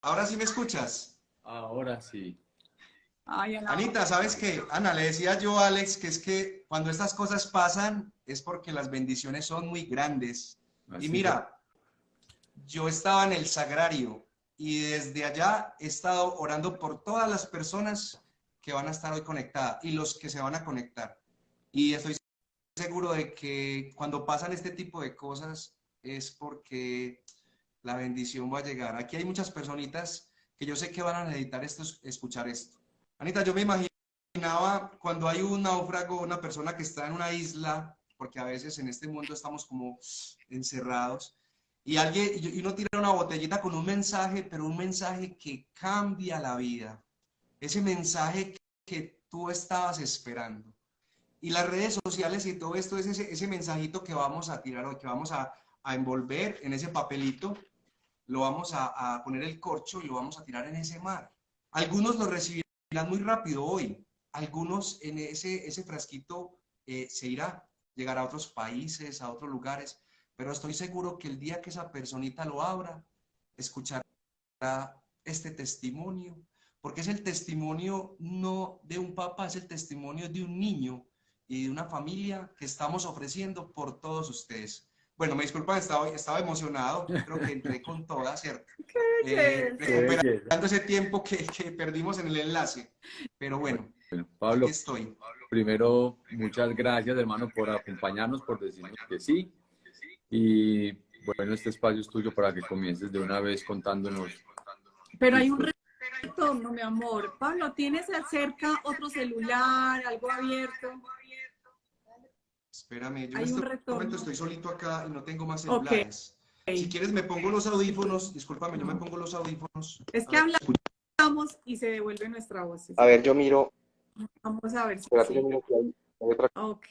Ahora sí me escuchas. Ahora sí. Ay, Ana, Anita, ¿sabes qué? Ana, le decía yo a Alex que es que cuando estas cosas pasan es porque las bendiciones son muy grandes. Y Así es. mira, yo estaba en el sagrario y desde allá he estado orando por todas las personas que van a estar hoy conectadas y los que se van a conectar. Y estoy seguro de que cuando pasan este tipo de cosas es porque la bendición va a llegar. Aquí hay muchas personitas que yo sé que van a necesitar esto, escuchar esto. Anita, yo me imaginaba cuando hay un náufrago, una persona que está en una isla, porque a veces en este mundo estamos como encerrados, y alguien, y uno tira una botellita con un mensaje, pero un mensaje que cambia la vida. Ese mensaje que tú estabas esperando. Y las redes sociales y todo esto es ese mensajito que vamos a tirar o que vamos a envolver en ese papelito, lo vamos a poner el corcho y lo vamos a tirar en ese mar. Algunos lo recibirán muy rápido hoy, algunos en ese frasquito se irá, llegará a otros países, a otros lugares, pero estoy seguro que el día que esa personita lo abra, escuchará este testimonio, porque es el testimonio no de un papá, es el testimonio de un niño y de una familia que estamos ofreciendo por todos ustedes. Bueno, me disculpan, estaba emocionado, creo que entré con toda, ¿cierto? qué belleza. Qué belleza. Recuperando ese tiempo que perdimos en el enlace, pero bueno, Bueno, aquí Pablo, estoy. primero, muchas gracias, hermano, por acompañarnos, por decirnos que sí. Y bueno, este espacio es tuyo para que comiences de una vez contándonos Pero tu hay un historia. retorno, mi amor. Pablo, ¿tienes cerca otro celular, algo abierto? Espérame, yo en Hay un este momento retorno. estoy solito acá y no tengo más Ok. celulares. Si quieres me pongo los audífonos, discúlpame, yo me pongo los audífonos. Es A que ver, hablamos y se devuelve nuestra voz. a ver, yo miro, Vamos a ver si espérate, yo sí. miro que hay otra. Ok.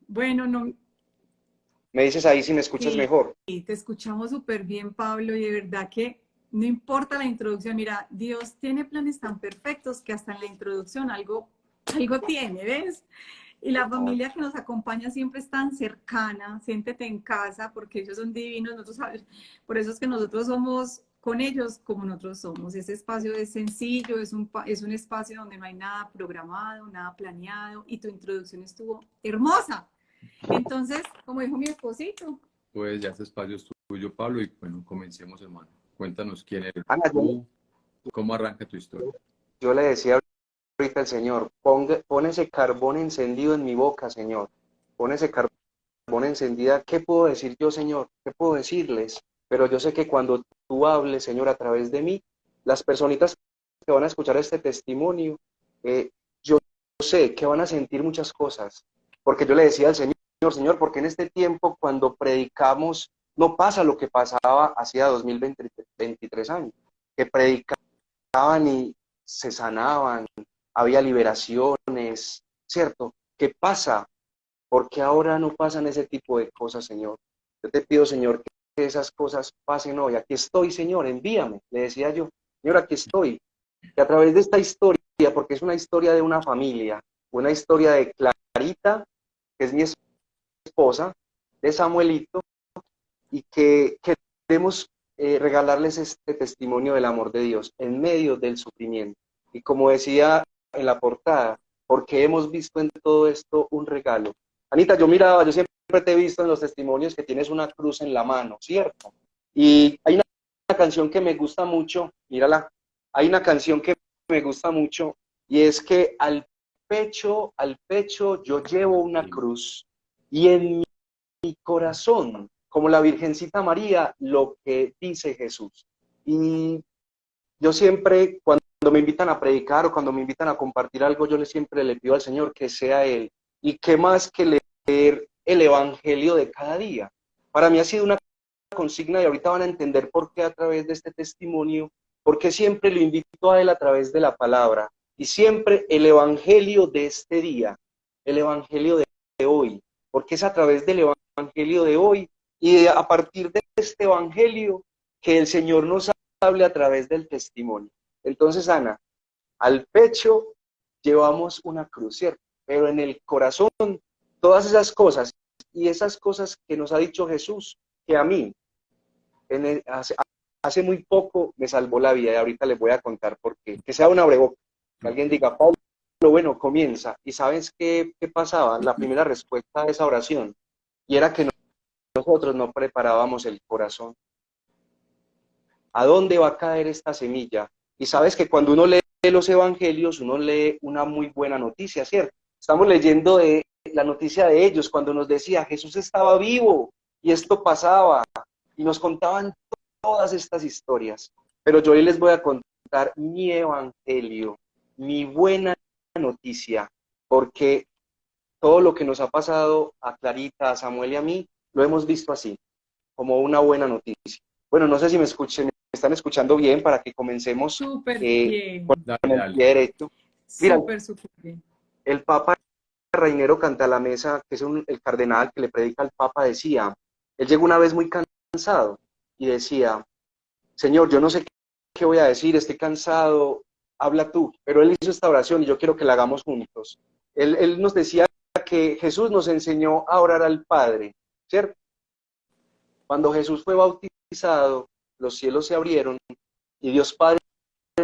Bueno, no, Me dices ahí si me escuchas sí, mejor. te escuchamos súper bien, Pablo, y de verdad que no importa la introducción. Mira, Dios tiene planes tan perfectos que hasta en la introducción algo tiene, ¿ves? Y la familia que nos acompaña siempre es tan cercana, siéntete en casa, porque ellos son divinos, por eso es que nosotros somos con ellos como nosotros somos. Ese espacio es sencillo, es un espacio donde no hay nada programado, nada planeado, y tu introducción estuvo hermosa. Entonces, como dijo mi esposito, Pues ya este espacio es tuyo, Pablo, y bueno, comencemos, hermano. Cuéntanos quién eres Ana, tú, cómo arranca tu historia. yo le decía ahorita al Señor, pon ese carbón encendido en mi boca, Señor. Pon ese carbón encendida. ¿Qué puedo decir yo, Señor? ¿Qué puedo decirles? Pero yo sé que cuando tú hables, Señor, a través de mí, las personitas que van a escuchar este testimonio, yo sé que van a sentir muchas cosas. Porque yo le decía al Señor, Señor, porque en este tiempo cuando predicamos no pasa lo que pasaba hacía 2023 años, que predicaban y se sanaban, había liberaciones, ¿cierto? ¿Qué pasa? Porque ahora no pasan ese tipo de cosas, Señor. Yo te pido, Señor, que esas cosas pasen hoy. Aquí estoy, Señor, envíame. Le decía yo, Señor, aquí estoy. Que a través de esta historia, porque es una historia de una familia, una historia de Clarita, que es mi esposa, de Samuelito, y que queremos regalarles este testimonio del amor de Dios en medio del sufrimiento. Y como decía en la portada, porque hemos visto en todo esto un regalo. Anita, yo siempre te he visto en los testimonios que tienes una cruz en la mano, ¿cierto? Y hay una canción que me gusta mucho, mírala, hay una canción que me gusta mucho y es que al pecho yo llevo una Sí. cruz y en mi corazón, como la Virgencita María, lo que dice Jesús. Y yo siempre, cuando me invitan a predicar o cuando me invitan a compartir algo, siempre le pido al Señor que sea Él. Y qué más que leer el Evangelio de cada día. Para mí ha sido una consigna y ahorita van a entender por qué a través de este testimonio, porque siempre lo invito a Él a través de la palabra. Y siempre el Evangelio de este día, el Evangelio de hoy, porque es a través del Evangelio de hoy y a partir de este Evangelio que el Señor nos hable a través del testimonio. Entonces, Ana, al pecho llevamos una cruz, ¿cierto? Pero en el corazón, todas esas cosas y esas cosas que nos ha dicho Jesús, que a mí, hace muy poco me salvó la vida y ahorita les voy a contar por qué. Que sea un abrebocas, que alguien diga, Pablo, bueno, comienza. ¿Y sabes qué pasaba? La primera respuesta a esa oración, y era que nosotros no preparábamos el corazón. ¿A dónde va a caer esta semilla? Y sabes que cuando uno lee los evangelios, uno lee una muy buena noticia, ¿cierto? Estamos leyendo de la noticia de ellos cuando nos decía Jesús estaba vivo y esto pasaba y nos contaban todas estas historias. Pero yo hoy les voy a contar mi evangelio, mi buena noticia, porque todo lo que nos ha pasado a Clarita, a Samuel y a mí, lo hemos visto así, como una buena noticia. Bueno, no sé si me están escuchando bien para que comencemos Súper bien. con Dale, el dale. pie derecho. Mira, Súper bien. el Papa Rainero Cantalamessa, que es el cardenal que le predica al Papa, decía, él llegó una vez muy cansado y decía, Señor, yo no sé qué voy a decir, estoy cansado, habla tú. Pero él hizo esta oración y yo quiero que la hagamos juntos. Él nos decía que Jesús nos enseñó a orar al Padre, ¿cierto? Cuando Jesús fue bautizado, los cielos se abrieron y Dios Padre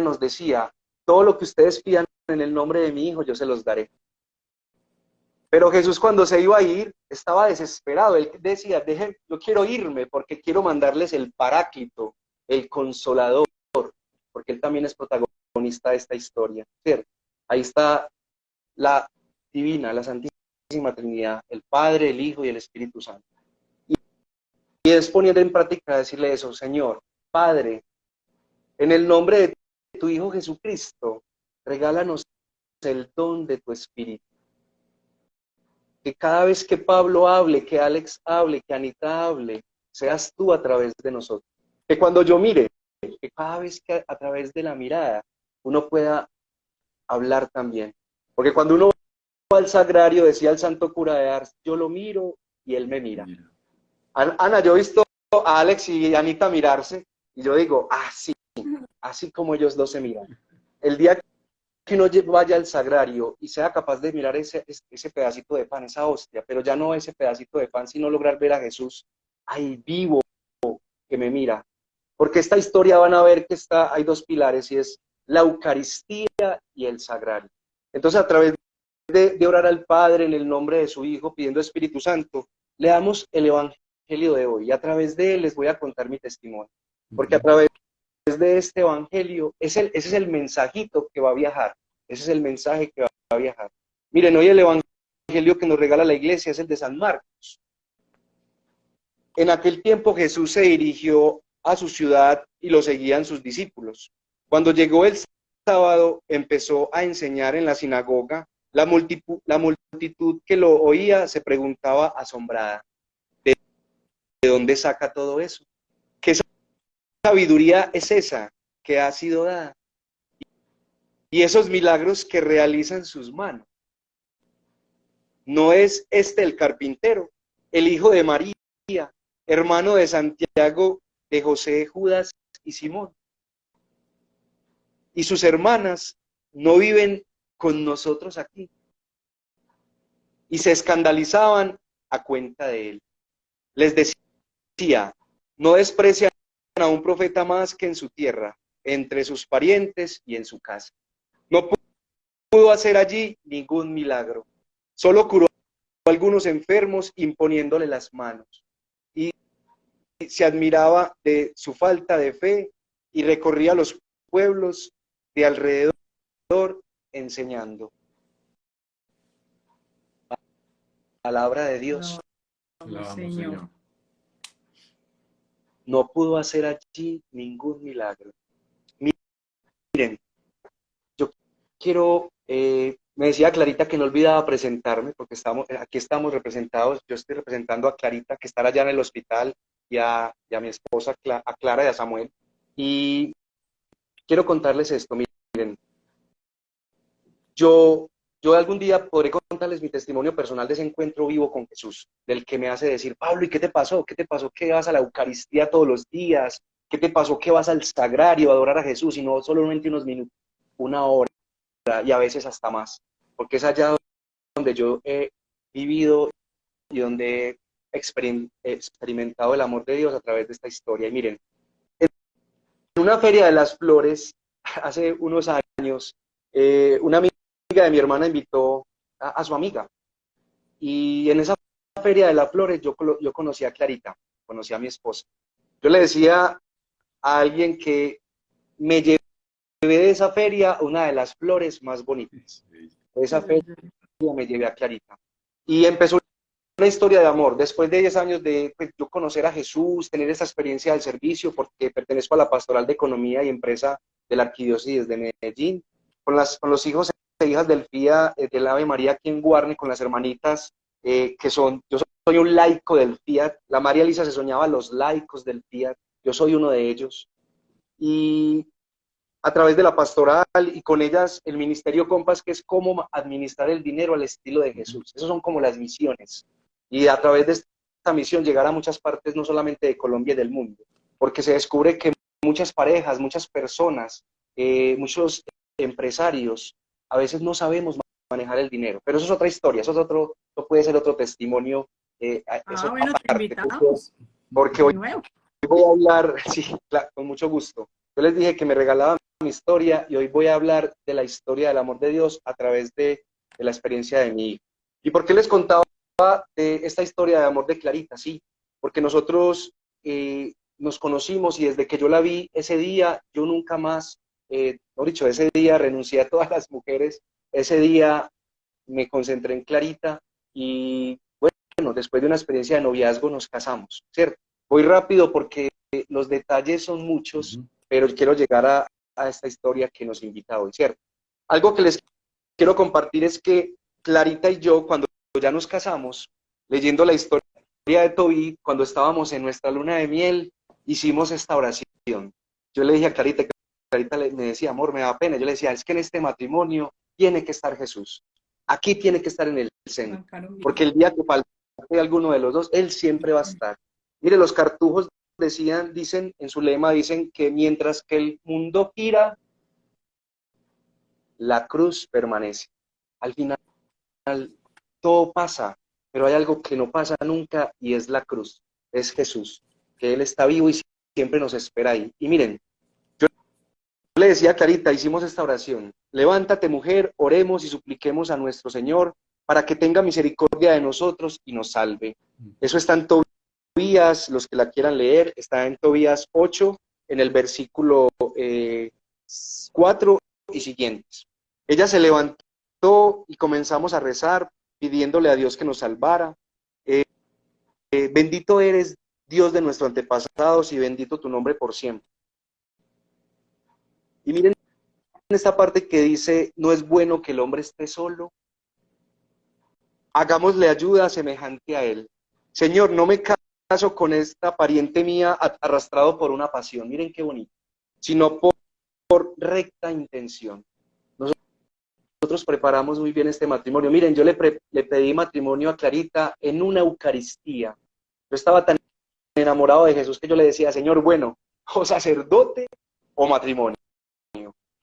nos decía, todo lo que ustedes pidan en el nombre de mi Hijo, yo se los daré. Pero Jesús cuando se iba a ir, estaba desesperado. Él decía, yo quiero irme porque quiero mandarles el Paráclito, el Consolador, porque él también es protagonista de esta historia, ¿cierto? Ahí está la divina, la Santísima Trinidad, el Padre, el Hijo y el Espíritu Santo. Y es poniendo en práctica decirle eso, Señor, Padre, en el nombre de tu Hijo Jesucristo, regálanos el don de tu Espíritu. Que cada vez que Pablo hable, que Alex hable, que Anita hable, seas tú a través de nosotros. Que cuando yo mire, que cada vez que a través de la mirada uno pueda hablar también. Porque cuando uno va al sagrario, decía el santo cura de Ars, yo lo miro y él me mira. Ana, yo he visto a Alex y Anita mirarse y yo digo, así como ellos dos se miran. El día que uno vaya al sagrario y sea capaz de mirar ese pedacito de pan, esa hostia, pero ya no ese pedacito de pan, sino lograr ver a Jesús ahí vivo que me mira. Porque esta historia van a ver que hay dos pilares y es la Eucaristía y el sagrario. Entonces, a través de orar al Padre en el nombre de su Hijo, pidiendo Espíritu Santo, le damos el Evangelio de hoy. Y a través de él les voy a contar mi testimonio. Porque a través de este Evangelio, ese es el mensajito que va a viajar. Ese es el mensaje que va a viajar. Miren, hoy el Evangelio que nos regala la iglesia es el de San Marcos. En aquel tiempo Jesús se dirigió a su ciudad y lo seguían sus discípulos. Cuando llegó el sábado, empezó a enseñar en la sinagoga. La multitud que lo oía se preguntaba asombrada, ¿de dónde saca todo eso? ¿Qué sabiduría es esa que ha sido dada? Y esos milagros que realizan sus manos. ¿No es este el carpintero, el hijo de María, hermano de Santiago, de José, Judas y Simón? Y sus hermanas no viven con nosotros aquí. Y se escandalizaban a cuenta de él. Les decía, no desprecian a un profeta más que en su tierra, entre sus parientes y en su casa. No pudo hacer allí ningún milagro. Solo curó a algunos enfermos imponiéndole las manos. Y se admiraba de su falta de fe y recorría los pueblos de alrededor enseñando. Palabra de Dios. Vamos, Señor. No pudo hacer allí ningún milagro. Miren, yo quiero, me decía Clarita que no olvidaba presentarme, porque aquí estamos representados, yo estoy representando a Clarita, que está allá en el hospital, y a mi esposa, a Clara y a Samuel, y quiero contarles esto. Miren, yo algún día podré contarles mi testimonio personal de ese encuentro vivo con Jesús, del que me hace decir, Pablo, ¿y qué te pasó? ¿Qué te pasó que vas a la Eucaristía todos los días? ¿Qué te pasó que vas al sagrario a adorar a Jesús y no solamente unos minutos, una hora y a veces hasta más? Porque es allá donde yo he vivido y donde he experimentado el amor de Dios a través de esta historia. Y miren, una feria de las flores, hace unos años, una amiga de mi hermana invitó a su amiga. Y en esa feria de las flores yo conocí a Clarita, conocí a mi esposa. Yo le decía a alguien que me llevé de esa feria una de las flores más bonitas. De esa feria me llevé a Clarita. Y empezó una historia de amor. Después de 10 años de pues, yo conocer a Jesús, tener esa experiencia del servicio, porque pertenezco a la Pastoral de Economía y Empresa de la Arquidiócesis de Medellín, con los hijos e hijas del FIA, del Ave María aquí en Guarne, con las hermanitas, yo soy un laico del FIAT, la María Elisa se soñaba los laicos del FIAT, yo soy uno de ellos. Y a través de la pastoral y con ellas el Ministerio Compas, que es cómo administrar el dinero al estilo de Jesús. Esas son como las misiones. Y a través de esta misión llegar a muchas partes, no solamente de Colombia y del mundo, porque se descubre que muchas parejas, muchas personas, muchos empresarios, a veces no sabemos manejar el dinero. Pero eso es otra historia, eso puede ser otro testimonio. Bueno, te invitamos. Porque hoy voy a hablar, sí, claro, con mucho gusto. Yo les dije que me regalaban mi historia y hoy voy a hablar de la historia del amor de Dios a través de la experiencia de mi hijo. ¿Y por qué les contaba de esta historia de amor de Clarita? Sí, porque nosotros nos conocimos y desde que yo la vi ese día, yo nunca más, mejor dicho, ese día renuncié a todas las mujeres, ese día me concentré en Clarita y bueno, después de una experiencia de noviazgo nos casamos, ¿cierto? Voy rápido porque los detalles son muchos, pero quiero llegar a esta historia que nos invita hoy, ¿cierto? Algo que les quiero compartir es que Clarita y yo, cuando ya nos casamos, leyendo la historia de Tobí, cuando estábamos en nuestra luna de miel, hicimos esta oración. Yo le dije a Clarita, me decía, amor, me da pena. Yo le decía, es que en este matrimonio tiene que estar Jesús. Aquí tiene que estar en el centro. Porque el día que falte alguno de los dos, Él siempre va a estar. Mire, los cartujos dicen en su lema, dicen que mientras que el mundo gira, la cruz permanece. Al final, todo pasa, pero hay algo que no pasa nunca y es la cruz, es Jesús, que Él está vivo y siempre nos espera ahí. Y miren, yo le decía a Clarita, hicimos esta oración, levántate mujer, oremos y supliquemos a nuestro Señor para que tenga misericordia de nosotros y nos salve. Eso está en Tobías, los que la quieran leer, está en Tobías 8, en el versículo 4 y siguientes. Ella se levantó y comenzamos a rezar, pidiéndole a Dios que nos salvara. Bendito eres, Dios de nuestros antepasados, y bendito tu nombre por siempre. Y miren esta parte que dice, no es bueno que el hombre esté solo. Hagámosle ayuda semejante a él. Señor, no me caso con esta pariente mía arrastrado por una pasión, miren qué bonito, sino por recta intención. Nosotros preparamos muy bien este matrimonio. Miren, yo le pedí matrimonio a Clarita en una Eucaristía. Yo estaba tan enamorado de Jesús que yo le decía, Señor, bueno, o sacerdote o matrimonio.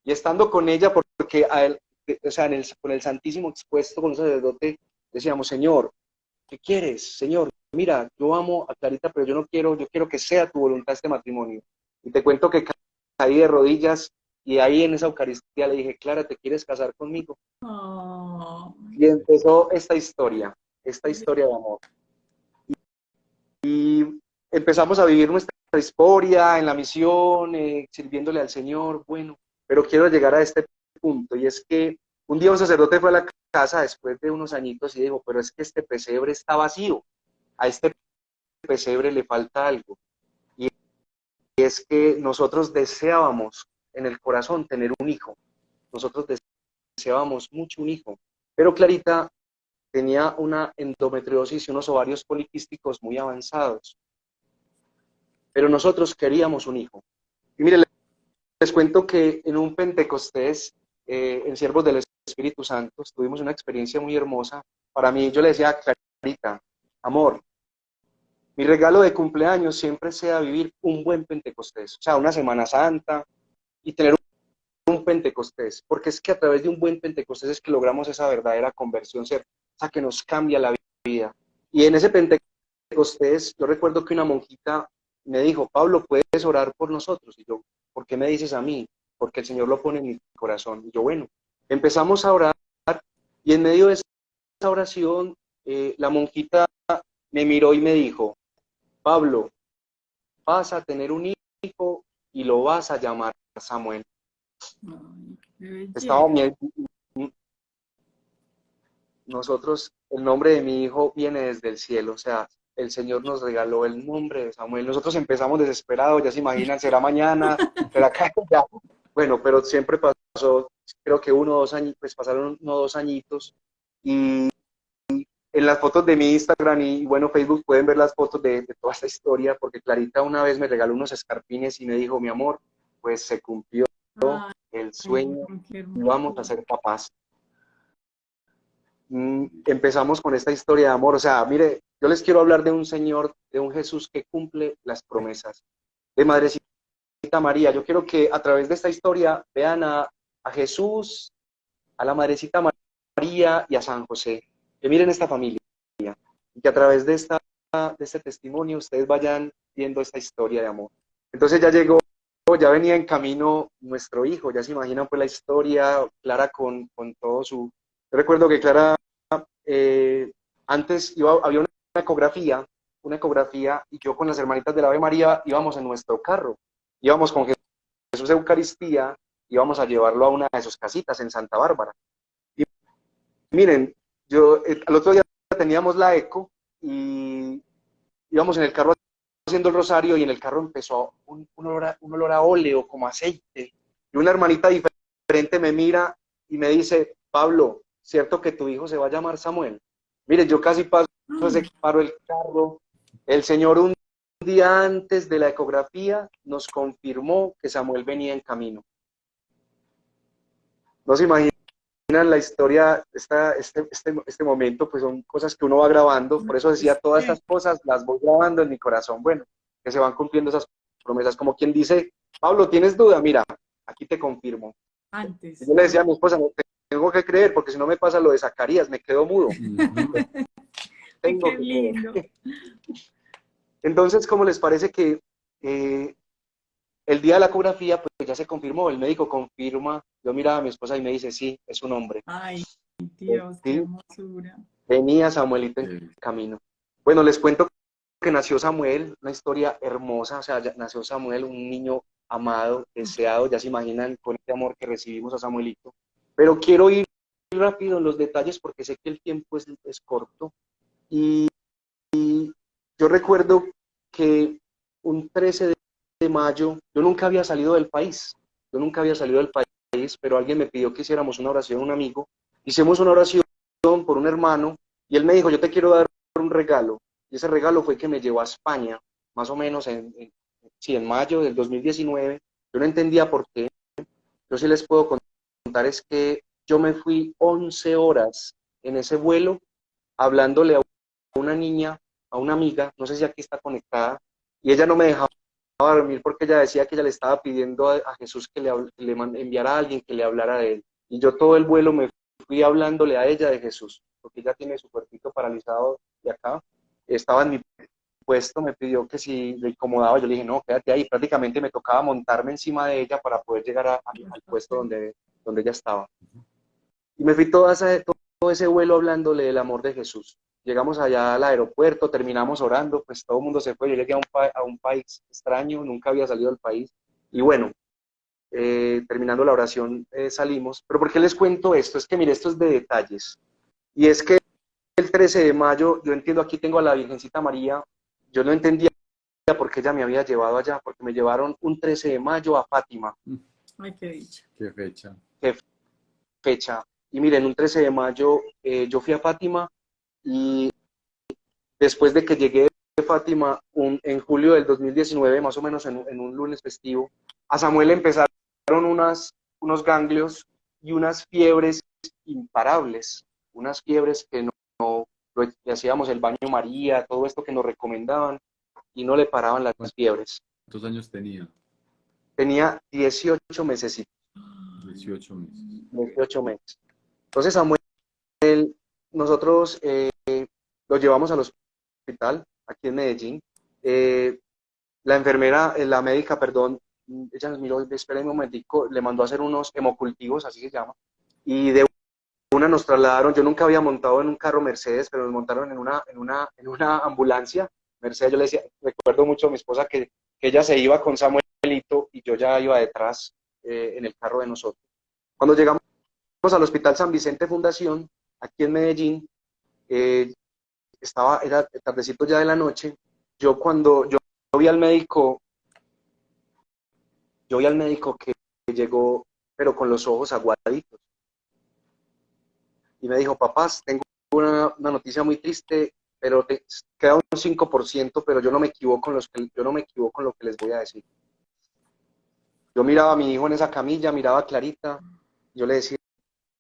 Y estando con ella, porque a él, o sea, con el Santísimo expuesto, con el sacerdote, decíamos, Señor, ¿qué quieres? Señor, mira, yo amo a Clarita, pero yo quiero que sea tu voluntad este matrimonio. Y te cuento que caí de rodillas y ahí en esa Eucaristía le dije, Clara, ¿te quieres casar conmigo? Oh. Y empezó esta historia de amor. Y empezamos a vivir nuestra historia en la misión, sirviéndole al Señor, bueno, pero quiero llegar a este punto, y es que un día un sacerdote fue a la casa después de unos añitos y dijo, pero es que este pesebre está vacío, a este pesebre le falta algo, y es que nosotros deseábamos en el corazón tener un hijo, nosotros deseábamos mucho un hijo, pero Clarita tenía una endometriosis y unos ovarios poliquísticos muy avanzados, pero nosotros queríamos un hijo. Y miren, les cuento que en un Pentecostés, en Siervos del Espíritu Santo, tuvimos una experiencia muy hermosa. Para mí, yo le decía a Clarita, amor, mi regalo de cumpleaños siempre sea vivir un buen Pentecostés, o sea, una Semana Santa y tener un Pentecostés, porque es que a través de un buen Pentecostés es que logramos esa verdadera conversión, ¿cierto? O sea, que nos cambia la vida. Y en ese Pentecostés, yo recuerdo que una monjita me dijo, Pablo, ¿puedes orar por nosotros? Y yo, ¿por qué me dices a mí? Porque el Señor lo pone en mi corazón. Y yo, bueno, empezamos a orar y en medio de esa oración, la monjita me miró y me dijo, Pablo, vas a tener un hijo y lo vas a llamar Samuel. Ay, qué belleza. Estaba nosotros, el nombre de mi hijo viene desde el cielo, o sea, el Señor nos regaló el nombre de Samuel. Nosotros empezamos desesperados, ya se imaginan, será mañana, será acá, ya. Bueno, pero siempre pasó, creo que 1 o 2 años, pues pasaron 1 o 2 añitos, y en las fotos de mi Instagram y bueno, Facebook pueden ver las fotos de toda esta historia, porque Clarita una vez me regaló unos escarpines y me dijo, mi amor, pues se cumplió Ay, el sueño qué y vamos a hermoso. ser papás. Empezamos con esta historia de amor. O sea, mire, yo les quiero hablar de un Señor, de un Jesús que cumple las promesas. De Madrecita María, yo quiero que a través de esta historia vean a Jesús, a la Madrecita María y a San José. Que miren esta familia y que a través de este testimonio ustedes vayan viendo esta historia de amor. Entonces ya llegó, ya venía en camino nuestro hijo, ya se imaginan pues la historia, Clara con todo su... Yo recuerdo que Clara antes había una ecografía, y yo con las hermanitas del Ave María íbamos en nuestro carro, íbamos con Jesús de Eucaristía, íbamos a llevarlo a una de sus casitas en Santa Bárbara. Y miren, yo al otro día teníamos la eco y íbamos en el carro haciendo el rosario y en el carro empezó un olor a óleo, como aceite. Y una hermanita diferente me mira y me dice, Pablo, ¿cierto que tu hijo se va a llamar Samuel? Mire, yo casi paro el carro. El Señor un día antes de la ecografía nos confirmó que Samuel venía en camino. No se imaginan la historia, este momento, pues son cosas que uno va grabando. Por eso decía, todas estas cosas las voy grabando en mi corazón. Bueno, que se van cumpliendo esas promesas. Como quien dice, Pablo, ¿tienes duda? Mira, aquí te confirmo. Antes. Yo le decía a mi esposa, no, tengo que creer, porque si no me pasa lo de Zacarías, me quedo mudo. Tengo Qué que lindo. creer. Entonces, ¿cómo les parece que el día de la ecografía, pues ya se confirmó, el médico confirma, yo miraba a mi esposa y me dice, sí, es un hombre. Ay, Dios, qué Sí, hermosura. venía Samuelito en camino. Bueno, les cuento que nació Samuel, una historia hermosa, o sea, nació Samuel, un niño amado, deseado, ya se imaginan con este amor que recibimos a Samuelito. Pero quiero ir rápido en los detalles porque sé que el tiempo es corto. Y yo recuerdo que un 13 de mayo, yo nunca había salido del país, pero alguien me pidió que hiciéramos una oración, un amigo, hicimos una oración por un hermano, y él me dijo, yo te quiero dar un regalo, y ese regalo fue que me llevó a España, más o menos en mayo del 2019, yo no entendía por qué, yo sí les puedo contar, es que yo me fui 11 horas en ese vuelo, hablándole a una niña, a una amiga, no sé si aquí está conectada, y ella no me dejaba dormir porque ella decía que ella le estaba pidiendo a Jesús que le enviara a alguien que le hablara de él. Y yo todo el vuelo me fui hablándole a ella de Jesús, porque ella tiene su cuerpito paralizado de acá, estaba en mi puesto, me pidió que si le incomodaba, yo le dije, no, quédate ahí, prácticamente me tocaba montarme encima de ella para poder llegar al puesto donde ella estaba. Y me fui todo ese vuelo hablándole del amor de Jesús. Llegamos allá al aeropuerto, terminamos orando, pues todo el mundo se fue. Yo llegué a un país extraño, nunca había salido del país. Y bueno, terminando la oración salimos. Pero ¿por qué les cuento esto? Es que mire, esto es de detalles. Y es que el 13 de mayo, yo entiendo, aquí tengo a la Virgencita María, yo no entendía por qué ella me había llevado allá, porque me llevaron un 13 de mayo a Fátima. Ay, qué dicha. ¿Qué fecha? ¿Qué fecha? Y miren, un 13 de mayo yo fui a Fátima y después de que llegué de Fátima en julio del 2019, más o menos en un lunes festivo, a Samuel empezaron unos ganglios y unas fiebres imparables, unas fiebres que le hacíamos el baño María, todo esto que nos recomendaban, y no le paraban las fiebres. ¿Cuántos años tenía? Tenía 18 meses. 18 meses. 18 meses. Entonces Samuel, nosotros lo llevamos al hospital, aquí en Medellín. La enfermera, la médica, perdón, ella nos miró, espera un momentico, le mandó a hacer unos hemocultivos, así se llama, y de una nos trasladaron. Yo nunca había montado en un carro Mercedes, pero nos montaron en una ambulancia Mercedes. Yo le decía, recuerdo mucho a mi esposa que ella se iba con Samuelito y yo ya iba detrás en el carro de nosotros. Cuando llegamos al Hospital San Vicente Fundación, aquí en Medellín, era tardecito ya de la noche. Cuando yo vi al médico, que llegó, pero con los ojos aguaditos. Y me dijo, papás, tengo una noticia muy triste, pero queda un 5%, pero yo no me equivoco en lo que les voy a decir. Yo miraba a mi hijo en esa camilla, miraba a Clarita, yo le decía,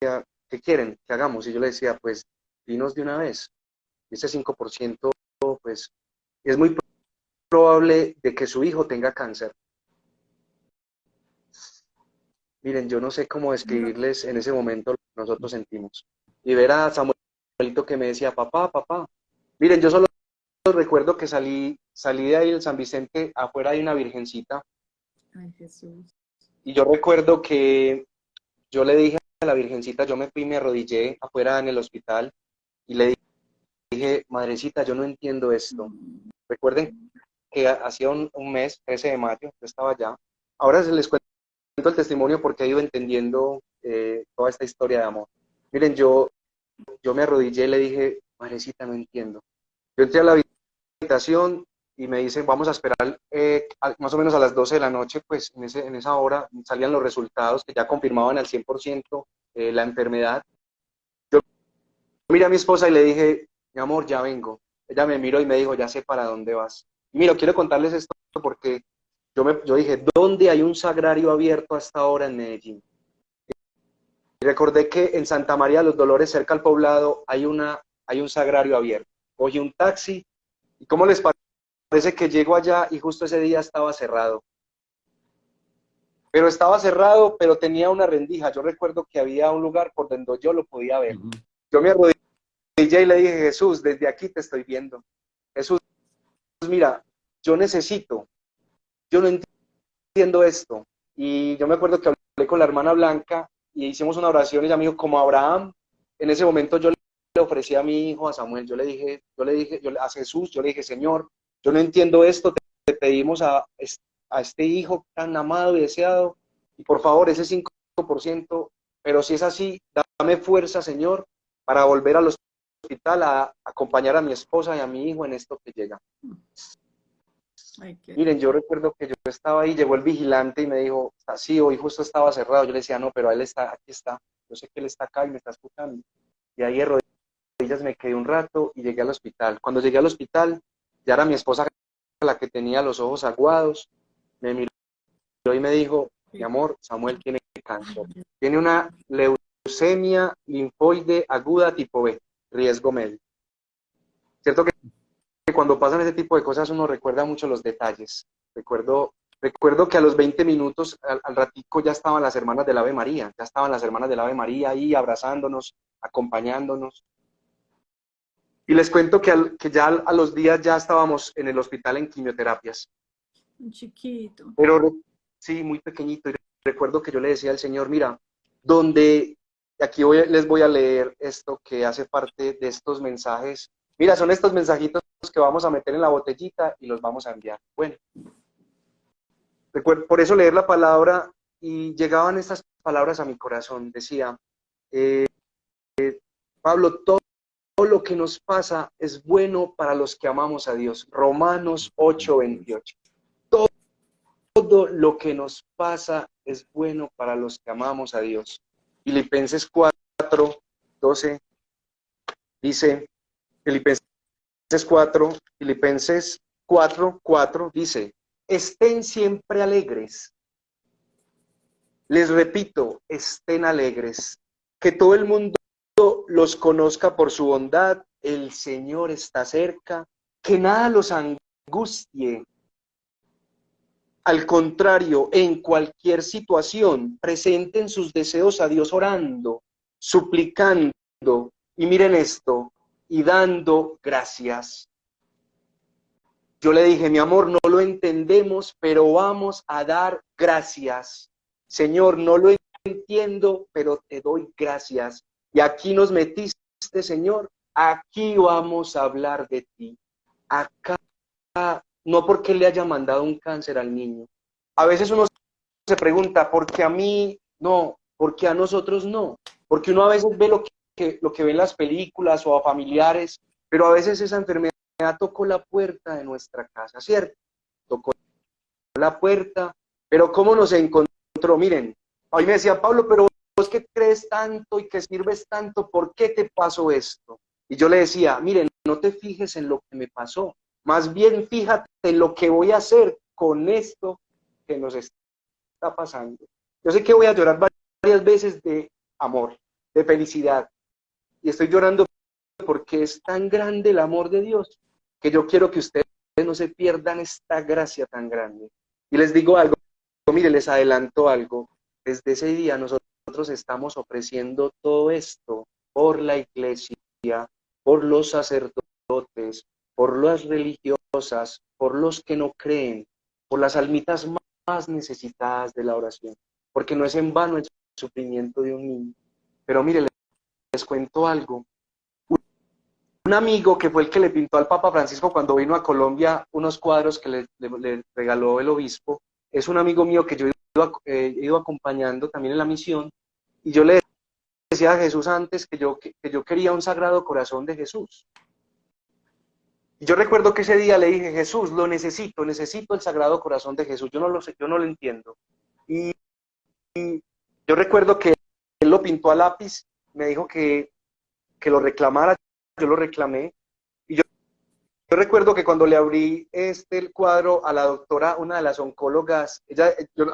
¿qué quieren que hagamos? Y yo le decía, pues, dinos de una vez. Y ese 5%, pues, es muy probable de que su hijo tenga cáncer. Miren, yo no sé cómo describirles en ese momento lo que nosotros sentimos. Y ver a Samuelito que me decía, papá, papá. Miren, yo solo recuerdo que salí de ahí del San Vicente, afuera hay una virgencita. Ay, Jesús. Y yo recuerdo que yo le dije a la virgencita, yo me fui y me arrodillé afuera en el hospital y le dije, madrecita, yo no entiendo esto. Recuerden que hacía un mes, 13 de mayo, yo estaba allá. Ahora les cuento el testimonio porque he ido entendiendo toda esta historia de amor. Miren, yo me arrodillé y le dije, madrecita, no entiendo. Yo entré a la habitación y me dicen, vamos a esperar más o menos a las 12 de la noche, pues en esa hora salían los resultados que ya confirmaban al 100% la enfermedad. Yo miré a mi esposa y le dije, mi amor, ya vengo. Ella me miró y me dijo, ya sé para dónde vas. Y mira, quiero contarles esto porque yo dije, ¿dónde hay un sagrario abierto hasta ahora en Medellín? Y recordé que en Santa María de los Dolores, cerca al poblado, hay un sagrario abierto. Cogí un taxi y ¿cómo les parece que llego allá y justo ese día estaba cerrado? Pero estaba cerrado, pero tenía una rendija. Yo recuerdo que había un lugar por donde yo lo podía ver. Yo me arrodillé y le dije, Jesús, desde aquí te estoy viendo. Jesús, mira, yo no entiendo esto. Y yo me acuerdo que hablé con la hermana Blanca y hicimos una oración y ella me dijo, como Abraham, en ese momento yo le ofrecí a mi hijo, a Samuel, yo le dije a Jesús, yo le dije, Señor, yo no entiendo esto, te pedimos a este hijo tan amado y deseado, y por favor, ese 5%, pero si es así, dame fuerza, Señor, para volver al hospital a acompañar a mi esposa y a mi hijo en esto que llega. Ay, Miren, yo recuerdo que yo estaba ahí, llegó el vigilante y me dijo, sí, hoy justo estaba cerrado. Yo le decía, no, pero él está, aquí está. Yo sé que él está acá y me está escuchando. Y ahí de rodillas me quedé un rato y llegué al hospital. Cuando llegué al hospital, ya era mi esposa la que tenía los ojos aguados. Me miró y me dijo, mi amor, Samuel tiene cáncer. Tiene una leucemia linfoide aguda tipo B, riesgo medio. ¿Cierto que cuando pasan ese tipo de cosas uno recuerda mucho los detalles? Recuerdo que a los 20 minutos, al ratico, ya estaban las hermanas del Ave María, ahí abrazándonos, acompañándonos. Y les cuento que ya a los días ya estábamos en el hospital en quimioterapias. un chiquito. Pero sí, muy pequeñito. Y recuerdo que yo le decía al Señor, mira, aquí les voy a leer esto que hace parte de estos mensajes. Mira, son estos mensajitos que vamos a meter en la botellita y los vamos a enviar. Bueno, por eso leer la palabra, y llegaban estas palabras a mi corazón. Decía, Pablo, todo lo que nos pasa es bueno para los que amamos a Dios. Romanos 8:28. Todo lo que nos pasa es bueno para los que amamos a Dios. Filipenses 4:12 dice, Filipenses 4:4 dice, estén siempre alegres. Les repito, estén alegres. Que todo el mundo los conozca por su bondad. El Señor está cerca. Que nada los angustie. Al contrario, en cualquier situación, presenten sus deseos a Dios orando, suplicando, y miren esto, y dando gracias. yo le dije, mi amor, no lo entendemos, pero vamos a dar gracias. Señor, no lo entiendo, pero te doy gracias. Y aquí nos metiste, Señor, aquí vamos a hablar de ti. Acá, no porque le haya mandado un cáncer al niño. A veces uno se pregunta, ¿por qué a mí no? ¿Por qué a nosotros no? Porque uno a veces ve lo que ve en las películas o a familiares, pero a veces esa enfermedad tocó la puerta de nuestra casa, ¿cierto? Tocó la puerta, pero ¿cómo nos encontró? Miren, hoy me decía Pablo, pero vos que crees tanto y que sirves tanto, ¿por qué te pasó esto? Y yo le decía, miren, no te fijes en lo que me pasó, más bien fíjate en lo que voy a hacer con esto que nos está pasando. Yo sé que voy a llorar varias veces de amor, de felicidad, y estoy llorando porque es tan grande el amor de Dios que yo quiero que ustedes no se pierdan esta gracia tan grande. Y les digo algo, mire, les adelanto algo. Desde ese día nosotros estamos ofreciendo todo esto por la iglesia, por los sacerdotes, por las religiosas, por los que no creen, por las almitas más necesitadas de la oración. Porque no es en vano el sufrimiento de un niño. Pero mire, les cuento algo. Un amigo que fue el que le pintó al Papa Francisco cuando vino a Colombia unos cuadros que le regaló el obispo, es un amigo mío que yo he ido acompañando también en la misión, y yo le decía a Jesús antes que yo quería un Sagrado Corazón de Jesús. Y yo recuerdo que ese día le dije, Jesús, lo necesito el Sagrado Corazón de Jesús, yo no lo sé, yo no lo entiendo. Y yo recuerdo que él lo pintó a lápiz, me dijo que lo reclamara, yo lo reclamé. Y yo recuerdo que cuando le abrí el cuadro a la doctora, una de las oncólogas,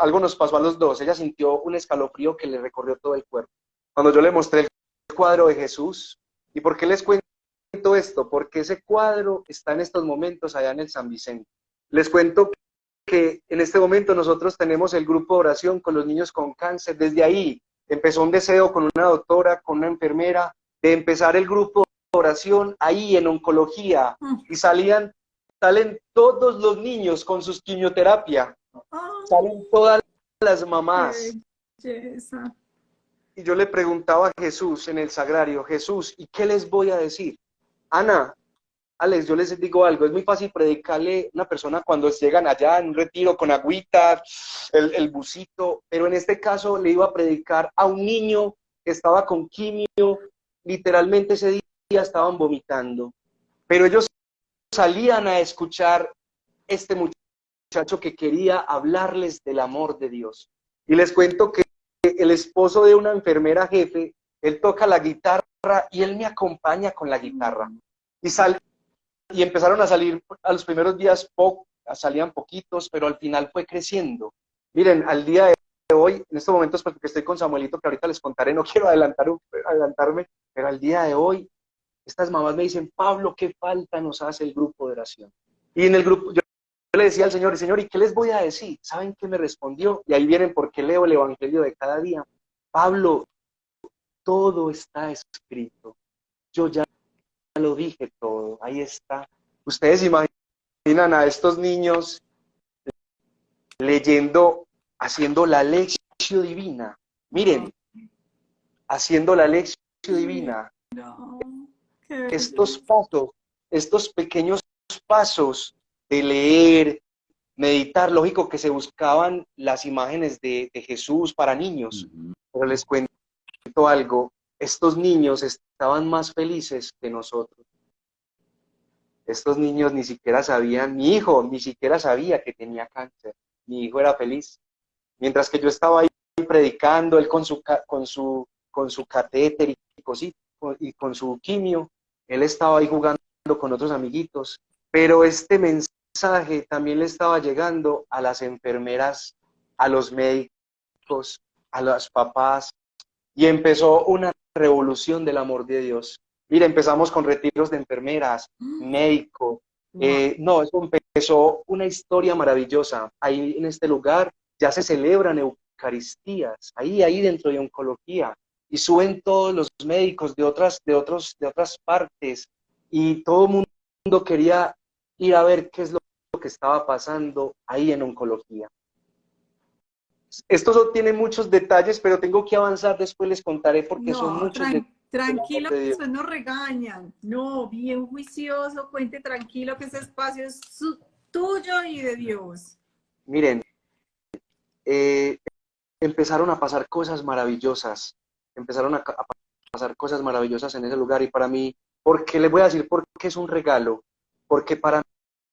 algo nos pasó a los dos, ella sintió un escalofrío que le recorrió todo el cuerpo. Cuando yo le mostré el cuadro de Jesús, ¿y por qué les cuento esto? Porque ese cuadro está en estos momentos allá en el San Vicente. Les cuento que en este momento nosotros tenemos el grupo de oración con los niños con cáncer. Desde ahí empezó un deseo con una doctora, con una enfermera, de empezar el grupo de oración ahí en oncología, y salen todos los niños con sus quimioterapia, salen todas las mamás. Y yo le preguntaba a Jesús en el sagrario, Jesús, ¿y qué les voy a decir? Ana, Alex, yo les digo algo, es muy fácil predicarle a una persona cuando llegan allá en un retiro con agüita, el busito, pero en este caso le iba a predicar a un niño que estaba con quimio, literalmente ese día estaban vomitando, pero ellos salían a escuchar este muchacho que quería hablarles del amor de Dios. Y les cuento que el esposo de una enfermera jefe, él toca la guitarra y él me acompaña con la guitarra. Y empezaron a salir, a los primeros días salían poquitos, pero al final fue creciendo. Miren, al día de hoy, en estos momentos, porque estoy con Samuelito, que ahorita les contaré, no quiero adelantarme, pero al día de hoy, estas mamás me dicen, Pablo, qué falta nos hace el grupo de oración. Y en el grupo, yo le decía al Señor, Señor, ¿y qué les voy a decir? ¿Saben qué me respondió? Y ahí vienen porque leo el Evangelio de cada día. Pablo, todo está escrito. Yo ya lo dije todo, ahí está. Ustedes imaginan a estos niños leyendo, haciendo la lección divina. Miren, haciendo la lección divina. Estos pequeños pasos de leer, meditar, lógico que se buscaban las imágenes de Jesús para niños, pero les cuento algo, estos niños estaban más felices que nosotros. Estos niños ni siquiera sabían, mi hijo ni siquiera sabía que tenía cáncer, mi hijo era feliz. Mientras que yo estaba ahí predicando, él con su catéter y con su quimio, él estaba ahí jugando con otros amiguitos, pero este mensaje también le estaba llegando a las enfermeras, a los médicos, a los papás, y empezó una revolución del amor de Dios. Mira, empezamos con retiros de enfermeras, médico, no, eso empezó una historia maravillosa. Ahí en este lugar ya se celebran eucaristías, ahí dentro de oncología, y suben todos los médicos de otras partes, y todo el mundo quería ir a ver qué es lo que estaba pasando ahí en oncología. Esto tiene muchos detalles, pero tengo que avanzar, después les contaré porque son No, muchos detalles. tranquilo, después nos regañan. No, bien juicioso, cuente tranquilo que ese espacio es tuyo y de Dios. Miren, empezaron a pasar cosas maravillosas, empezaron a pasar cosas maravillosas en ese lugar, y para mí, porque les voy a decir por qué es un regalo, porque para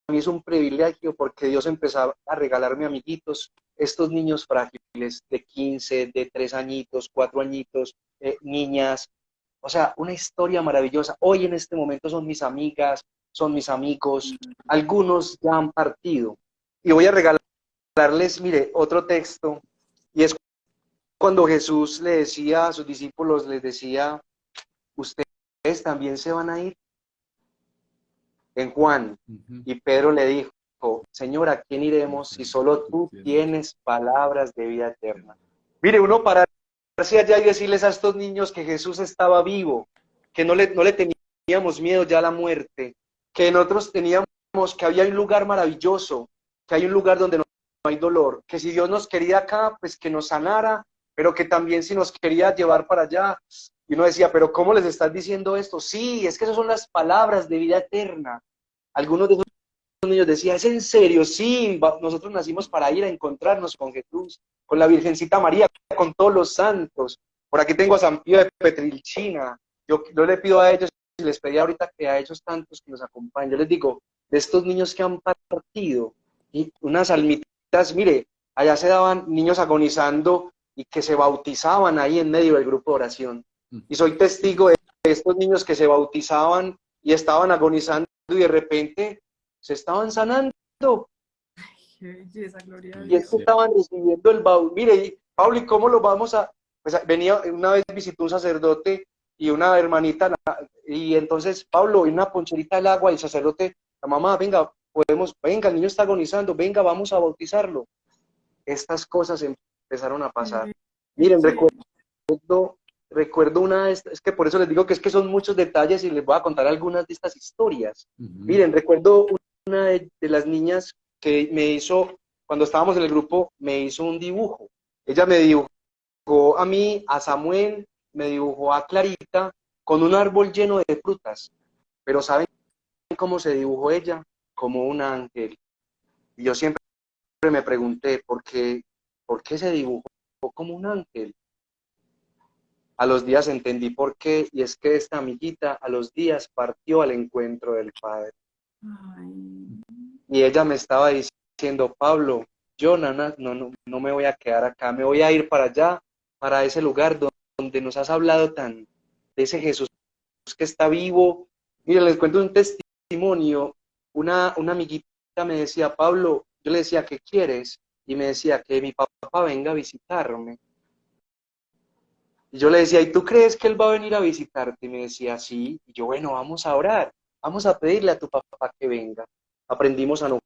mí es un privilegio, porque Dios empezó a regalarme amiguitos, estos niños frágiles de 15, de 3 añitos, 4 añitos, niñas, o sea, una historia maravillosa. Hoy en este momento son mis amigas, son mis amigos, algunos ya han partido, y voy a regalarles, mire, otro texto, y es cuando Jesús le decía a sus discípulos, les decía, ustedes también se van a ir, en Juan, y Pedro le dijo, Señor, ¿a quién iremos si solo tú tienes palabras de vida eterna? Mire, uno pararse allá y decirles a estos niños que Jesús estaba vivo, que no le teníamos miedo ya a la muerte, que nosotros teníamos, que había un lugar maravilloso, que hay un lugar donde no hay dolor, que si Dios nos quería acá, pues que nos sanara, pero que también si nos quería llevar para allá. Y uno decía, pero ¿cómo les estás diciendo esto? Sí, es que esas son las palabras de vida eterna. Algunos de esos niños decían, ¿es en serio? Sí, nosotros nacimos para ir a encontrarnos con Jesús, con la Virgencita María, con todos los santos. Por aquí tengo a San Pío de Petrilchina. Yo le pido a ellos, y les pedí ahorita que a ellos tantos que nos acompañen, yo les digo, de estos niños que han partido, y unas almitas, mire, allá se daban niños agonizando y que se bautizaban ahí en medio del grupo de oración. Y soy testigo de estos niños que se bautizaban y estaban agonizando y de repente se estaban sanando. Qué belleza, gloria a Y Dios. es que estaban recibiendo el bautismo. Mire, Pablo, ¿y cómo lo vamos a...? Pues venía, una vez visitó un sacerdote y una hermanita, y entonces, Pablo, y una poncherita del agua, y el sacerdote, la mamá, venga, venga, el niño está agonizando, venga, vamos a bautizarlo. Estas cosas empezaron a pasar. Miren, recuerdo una de estas, es que por eso les digo que es que son muchos detalles y les voy a contar algunas de estas historias. Miren, recuerdo una de las niñas que me hizo, cuando estábamos en el grupo, me hizo un dibujo. Ella me dibujó a mí, a Samuel, me dibujó a Clarita con un árbol lleno de frutas. Pero ¿saben cómo se dibujó ella? Como un ángel. Y yo siempre me pregunté, ¿por qué se dibujó como un ángel? A los días entendí por qué, y es que esta amiguita a los días partió al encuentro del Padre. Ay. Y ella me estaba diciendo, Pablo, yo no me voy a quedar acá, me voy a ir para allá, para ese lugar donde nos has hablado tan, de ese Jesús que está vivo. Mira, les cuento un testimonio. Una amiguita me decía, Pablo, yo le decía, ¿qué quieres? Y me decía, que mi papá venga a visitarme. Y yo le decía, ¿y tú crees que él va a venir a visitarte? Y me decía, sí. Y yo, bueno, vamos a orar, vamos a pedirle a tu papá que venga. Aprendimos a no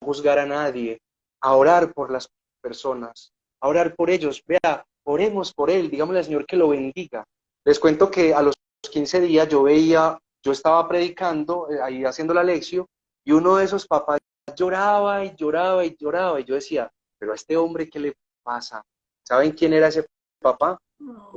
juzgar a nadie, a orar por las personas, a orar por ellos. Vea, oremos por él, digámosle al Señor que lo bendiga. Les cuento que a los 15 días yo estaba predicando, ahí haciendo la lección, y uno de esos papás lloraba y lloraba y lloraba, y yo decía, pero a este hombre, ¿qué le pasa? ¿Saben quién era ese papá? No.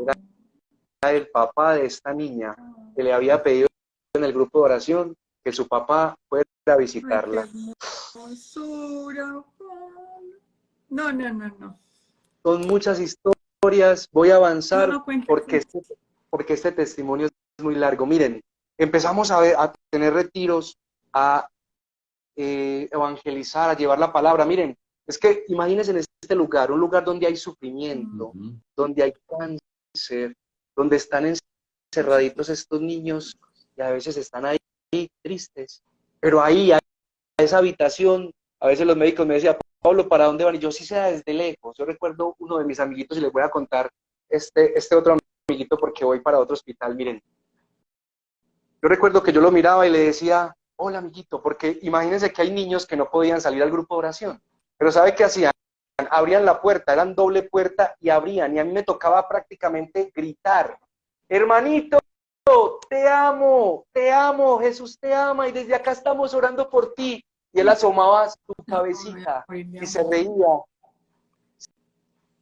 Era el papá de esta niña que le había pedido en el grupo de oración que su papá fuera a visitarla. Ay, qué hermosura. No, no, no, no. Son muchas historias, voy a avanzar No, cuenta. porque este testimonio es muy largo. Miren, empezamos a tener retiros, a evangelizar, a llevar la palabra. Miren, es que imagínense en este lugar, un lugar donde hay sufrimiento, donde hay cáncer, donde están encerraditos estos niños y a veces están ahí tristes, pero ahí, a esa habitación, a veces los médicos me decían, Pablo, ¿para dónde van? Y yo sí sé desde lejos. Yo recuerdo uno de mis amiguitos y les voy a contar este otro amiguito porque voy para otro hospital. Miren, yo recuerdo que yo lo miraba y le decía, hola amiguito, porque imagínense que hay niños que no podían salir al grupo de oración, pero ¿sabe qué hacían? Abrían la puerta, eran doble puerta y abrían, y a mí me tocaba prácticamente gritar, hermanito, te amo, Jesús te ama, y desde acá estamos orando por ti. y él asomaba su cabecita y se reía.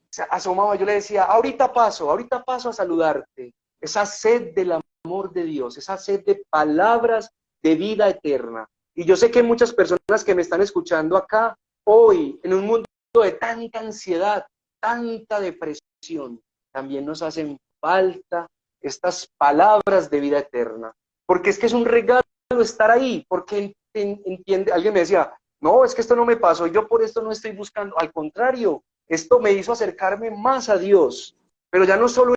Se asomaba, yo le decía, ahorita paso a saludarte. Esa sed del amor de Dios, esa sed de palabras de vida eterna. Y yo sé que hay muchas personas que me están escuchando acá hoy, en un mundo de tanta ansiedad, tanta depresión, también nos hacen falta estas palabras de vida eterna. Porque es que es un regalo estar ahí, porque entiende, alguien me decía, no, es que esto no me pasó, yo por esto no estoy buscando, al contrario, esto me hizo acercarme más a Dios, pero ya no solo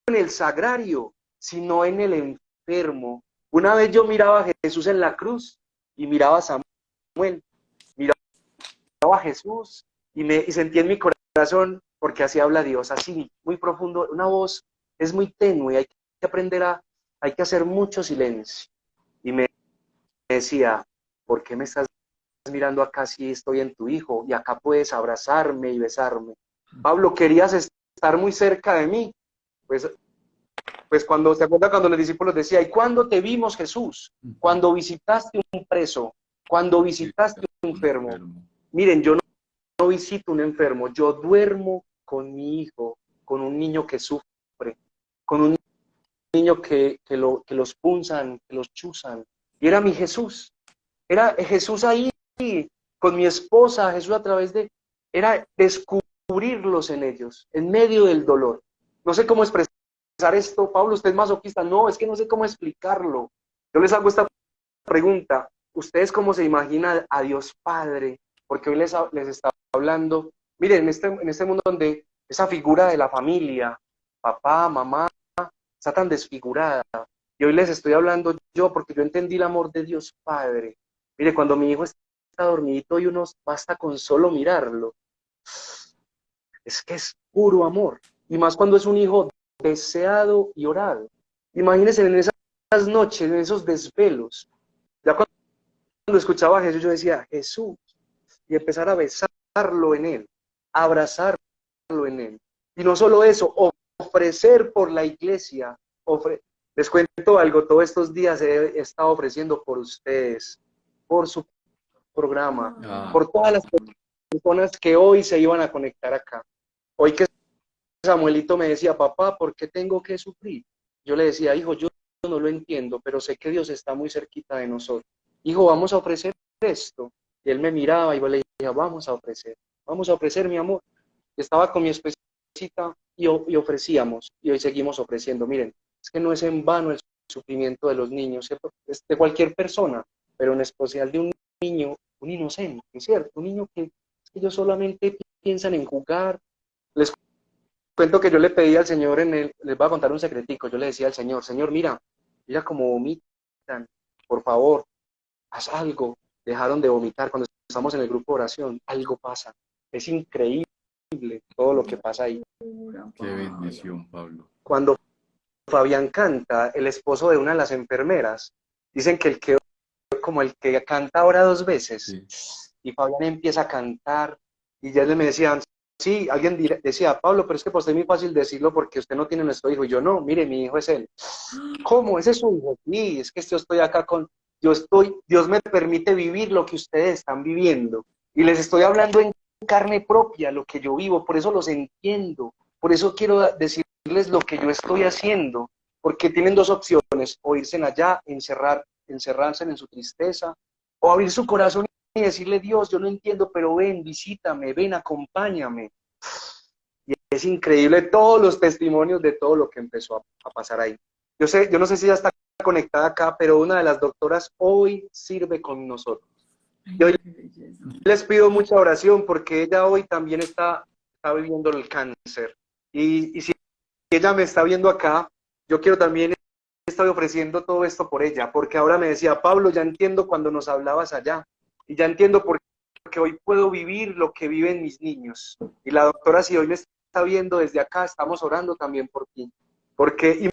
en el sagrario, sino en el enfermo. Una vez yo miraba a Jesús en la cruz y miraba a Samuel, miraba a Jesús y sentí en mi corazón, porque así habla Dios, así, muy profundo, una voz es muy tenue, hay que aprender hay que hacer mucho silencio. Y me decía, ¿por qué me estás mirando acá si estoy en tu hijo? Y acá puedes abrazarme y besarme. Pablo, querías estar muy cerca de mí. Pues cuando, ¿se acuerda cuando los discípulos decían, ¿y cuándo te vimos, Jesús? Cuando visitaste un preso, cuando visitaste un enfermo. Miren, yo no visito un enfermo, yo duermo con mi hijo, con un niño que sufre, con un niño que los punzan, que los chuzan. Y era mi Jesús. Era Jesús ahí, con mi esposa, Jesús a través era descubrirlos en ellos, en medio del dolor. No sé cómo expresar esto. Pablo, ¿usted es masoquista? No, es que no sé cómo explicarlo. Yo les hago esta pregunta. ¿Ustedes cómo se imaginan a Dios Padre? Porque hoy les estaba hablando, miren, en este mundo donde esa figura de la familia, papá, mamá, está tan desfigurada. Y hoy les estoy hablando yo porque yo entendí el amor de Dios Padre. Mire, cuando mi hijo está dormidito y uno basta con solo mirarlo, es que es puro amor. Y más cuando es un hijo deseado y orado. Imagínense en esas noches, en esos desvelos. Ya cuando escuchaba a Jesús, yo decía, Jesús, y empezar a besarlo en él, abrazarlo en él. Y no solo eso, ofrecer por la iglesia. Les cuento algo, todos estos días he estado ofreciendo por ustedes, por su programa, por todas las personas que hoy se iban a conectar acá. Hoy que Samuelito me decía, papá, ¿por qué tengo que sufrir? Yo le decía, hijo, yo no lo entiendo, pero sé que Dios está muy cerquita de nosotros. Hijo, vamos a ofrecer esto. Y él me miraba y yo le decía, vamos a ofrecer mi amor. Estaba con mi esposita y ofrecíamos, y hoy seguimos ofreciendo. Miren, es que no es en vano el sufrimiento de los niños, ¿cierto? Es de cualquier persona, pero en especial de un niño, un inocente, ¿cierto? Un niño que ellos solamente piensan en jugar. Les cuento que yo le pedí al Señor, les voy a contar un secretico, yo le decía al Señor, Señor, mira cómo vomitan, por favor, haz algo. Dejaron de vomitar cuando estamos en el grupo de oración, algo pasa. Es increíble todo lo que pasa ahí. Qué bendición, Pablo. Cuando Fabián canta, el esposo de una de las enfermeras, dicen que como el que canta ahora 2 veces, sí. Y Fabián empieza a cantar, y ya me decían, sí, alguien decía, Pablo, pero es que pues es muy fácil decirlo porque usted no tiene nuestro hijo, y yo no, mire, mi hijo es él. ¿Cómo? ¿Ese es su hijo? Sí, es que yo estoy acá Dios me permite vivir lo que ustedes están viviendo, y les estoy hablando en carne propia, lo que yo vivo, por eso los entiendo, por eso quiero decirles lo que yo estoy haciendo, porque tienen 2 opciones, o irse allá, encerrarse en su tristeza, o abrir su corazón y decirle, Dios, yo no entiendo, pero ven, visítame, ven, acompáñame. Y es increíble todos los testimonios de todo lo que empezó a pasar ahí. Yo no sé si ya está conectada acá, pero una de las doctoras hoy sirve con nosotros. Y hoy les pido mucha oración porque ella hoy también está viviendo el cáncer. Y si ella me está viendo acá, yo quiero también estar ofreciendo todo esto por ella, porque ahora me decía, Pablo, ya entiendo cuando nos hablabas allá, y ya entiendo por qué hoy puedo vivir lo que viven mis niños. Y la doctora, si hoy me está viendo desde acá, estamos orando también por ti, porque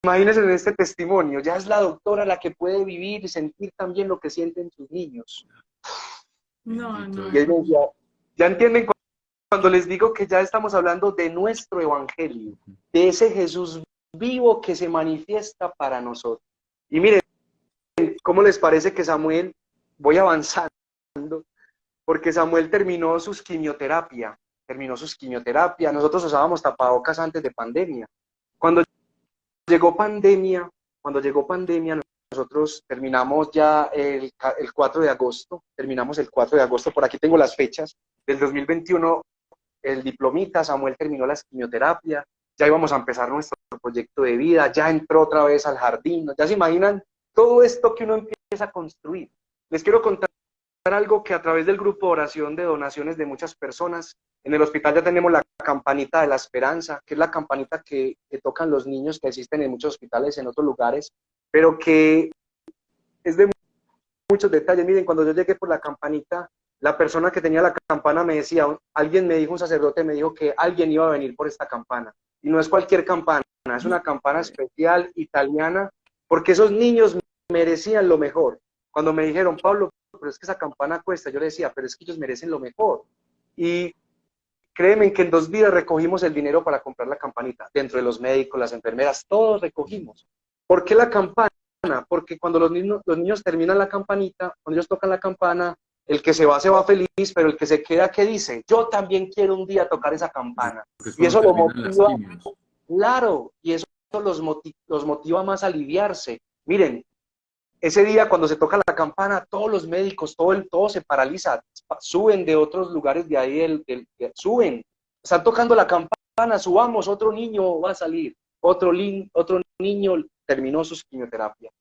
imagínense en este testimonio, ya es la doctora la que puede vivir y sentir también lo que sienten sus niños. No. Y él me decía, ya entienden cuando les digo que ya estamos hablando de nuestro evangelio, de ese Jesús vivo que se manifiesta para nosotros. Y miren, ¿cómo les parece que Samuel, voy avanzando, porque Samuel terminó sus quimioterapia, nosotros usábamos tapabocas antes de pandemia. Cuando llegó pandemia, nosotros terminamos ya el 4 de agosto, terminamos el 4 de agosto, por aquí tengo las fechas, del 2021, el diplomita, Samuel terminó las quimioterapias, ya íbamos a empezar nuestro proyecto de vida, ya entró otra vez al jardín, ya se imaginan todo esto que uno empieza a construir. Les quiero contar algo que a través del grupo de oración de donaciones de muchas personas, en el hospital ya tenemos la campanita de la esperanza, que es la campanita que tocan los niños que existen en muchos hospitales, en otros lugares, pero que es de muchos detalles. Miren, cuando yo llegué por la campanita, la persona que tenía la campana me decía, alguien me dijo, un sacerdote me dijo que alguien iba a venir por esta campana. Y no es cualquier campana, es una campana especial, italiana, porque esos niños merecían lo mejor. Cuando me dijeron, Pablo, pero es que esa campana cuesta, yo le decía, pero es que ellos merecen lo mejor. Y créeme que en 2 días recogimos el dinero para comprar la campanita, dentro de los médicos, las enfermeras, todos recogimos. ¿Por qué la campana? Porque cuando los niños terminan la campanita, cuando ellos tocan la campana, el que se va feliz, pero el que se queda, ¿qué dice? Yo también quiero un día tocar esa campana. Y eso lo motiva, claro, y eso los motiva más a aliviarse. Miren, ese día cuando se toca la campana, todos los médicos, todo se paraliza, suben de otros lugares de ahí, suben, están tocando la campana, subamos, otro niño va a salir, otro niño terminó sus quimioterapias.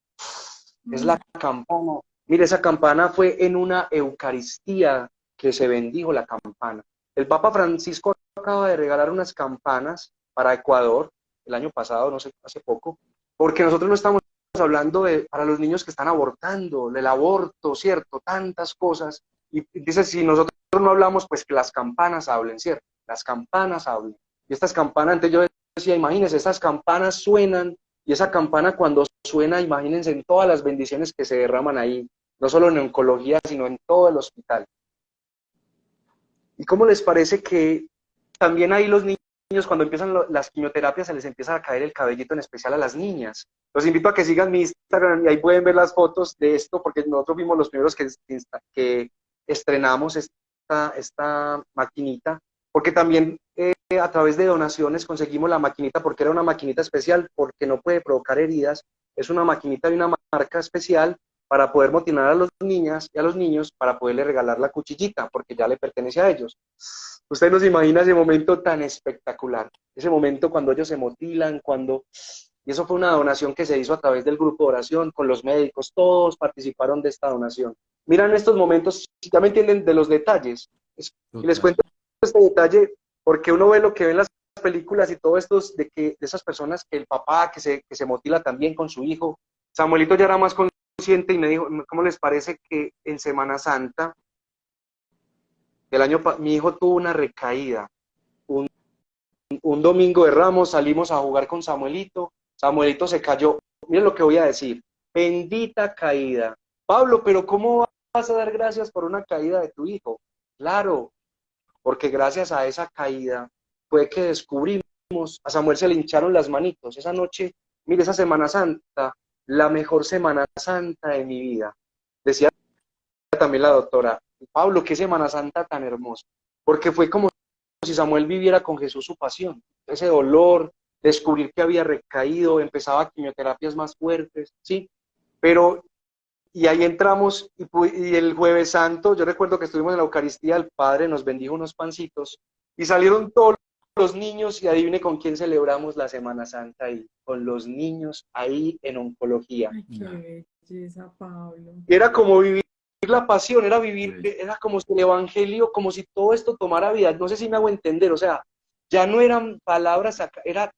Es la campana. Mire, esa campana fue en una Eucaristía que se bendijo la campana. El Papa Francisco acaba de regalar unas campanas para Ecuador, el año pasado, no sé, hace poco, porque nosotros no estamos hablando para los niños que están abortando, del aborto, ¿cierto? Tantas cosas. Y dice, si nosotros no hablamos, pues que las campanas hablen, ¿cierto? Las campanas hablen. Y estas campanas, antes yo decía, imagínense, estas campanas suenan, y esa campana cuando suena, imagínense en todas las bendiciones que se derraman ahí, no solo en oncología, sino en todo el hospital. ¿Y cómo les parece que también ahí los niños, cuando empiezan las quimioterapias, se les empieza a caer el cabellito, en especial a las niñas? Los invito a que sigan mi Instagram y ahí pueden ver las fotos de esto, porque nosotros fuimos los primeros que estrenamos esta maquinita, porque también a través de donaciones conseguimos la maquinita, porque era una maquinita especial, porque no puede provocar heridas, es una maquinita de una marca especial para poder motivar a las niñas y a los niños para poderle regalar la cuchillita, porque ya le pertenece a ellos. Usted no se imagina ese momento tan espectacular, ese momento cuando ellos se motilan, y eso fue una donación que se hizo a través del grupo de oración, con los médicos, todos participaron de esta donación. Miran estos momentos, ya me entienden de los detalles, y les cuento este detalle, porque uno ve lo que ven las películas y todo esto de esas personas, que el papá que se motila también con su hijo. Samuelito ya era más consciente y me dijo, ¿cómo les parece que en Semana Santa mi hijo tuvo una recaída? Un domingo de Ramos salimos a jugar con Samuelito se cayó. Miren lo que voy a decir, bendita caída. Pablo, pero ¿cómo vas a dar gracias por una caída de tu hijo? Claro, porque gracias a esa caída fue que descubrimos, a Samuel se le hincharon las manitos. Esa noche, mire, esa Semana Santa, la mejor Semana Santa de mi vida. Decía también la doctora, Pablo, qué Semana Santa tan hermosa, porque fue como si Samuel viviera con Jesús su pasión, ese dolor, descubrir que había recaído, empezaba quimioterapias más fuertes, ¿sí? Pero, y ahí entramos, y el Jueves Santo, yo recuerdo que estuvimos en la Eucaristía, el Padre nos bendijo unos pancitos, y salieron todos los niños, y adivine con quién celebramos la Semana Santa ahí, con los niños ahí en oncología. Ay, qué belleza, Pablo. Era como vivir la pasión, era como si el evangelio, como si todo esto tomara vida, no sé si me hago entender, o sea, ya no eran palabras, era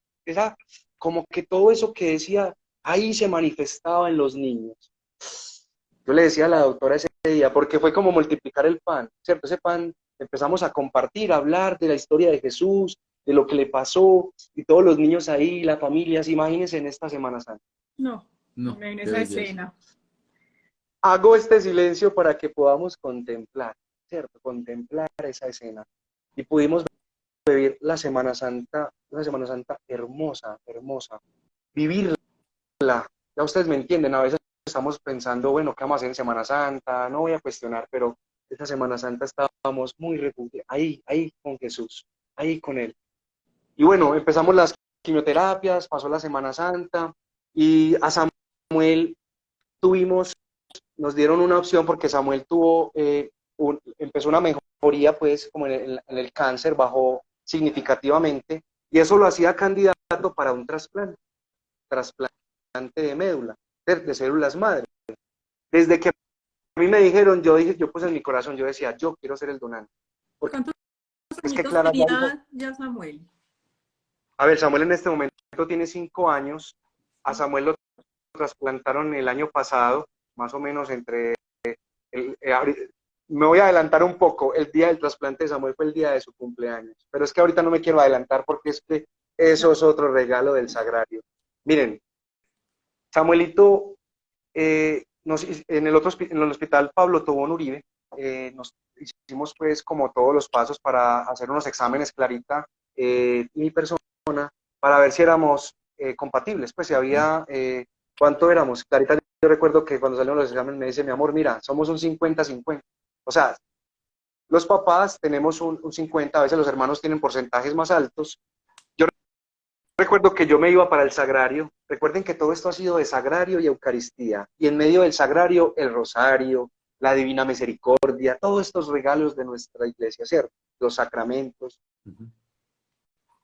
como que todo eso que decía, ahí se manifestaba en los niños. Yo le decía a la doctora ese día, porque fue como multiplicar el pan, ¿cierto? Ese pan empezamos a compartir, a hablar de la historia de Jesús, de lo que le pasó, y todos los niños ahí, las familias, imagínense en esta Semana Santa. No, en esa escena. Hago este silencio para que podamos contemplar, ¿cierto? Contemplar esa escena. Y pudimos vivir la Semana Santa, una Semana Santa hermosa, hermosa. Vivirla. Ya ustedes me entienden, a veces estamos pensando, bueno, ¿qué vamos a hacer en Semana Santa? No voy a cuestionar, pero esta Semana Santa estábamos muy refugiados, ahí con Jesús, ahí con Él. Y bueno, empezamos las quimioterapias, pasó la Semana Santa y a Samuel nos dieron una opción porque Samuel empezó una mejoría, pues, como en el cáncer, bajó significativamente, y eso lo hacía candidato para un trasplante de médula, de células madre. Desde que a mí me dijeron, yo pues en mi corazón, yo decía, yo quiero ser el donante. Porque ¿Cuántos es que añitos Clara ya dijo, tenía ya Samuel? a ver, Samuel en este momento tiene 5 años, a Samuel lo trasplantaron el año pasado, más o menos me voy a adelantar un poco, el día del trasplante de Samuel fue el día de su cumpleaños, pero es que ahorita no me quiero adelantar porque es que eso es otro regalo del sagrario. Miren, Samuelito, en el hospital Pablo Tobón Uribe, nos hicimos pues como todos los pasos para hacer unos exámenes, Clarita y mi persona, para ver si éramos compatibles, pues si había, ¿cuánto éramos? Clarita, yo recuerdo que cuando salieron los exámenes me dice, mi amor, mira, somos un 50-50. O sea, los papás tenemos un 50, a veces los hermanos tienen porcentajes más altos. Yo recuerdo que yo me iba para el sagrario. Recuerden que todo esto ha sido de sagrario y Eucaristía. Y en medio del sagrario, el rosario, la divina misericordia, todos estos regalos de nuestra iglesia, ¿cierto? Los sacramentos.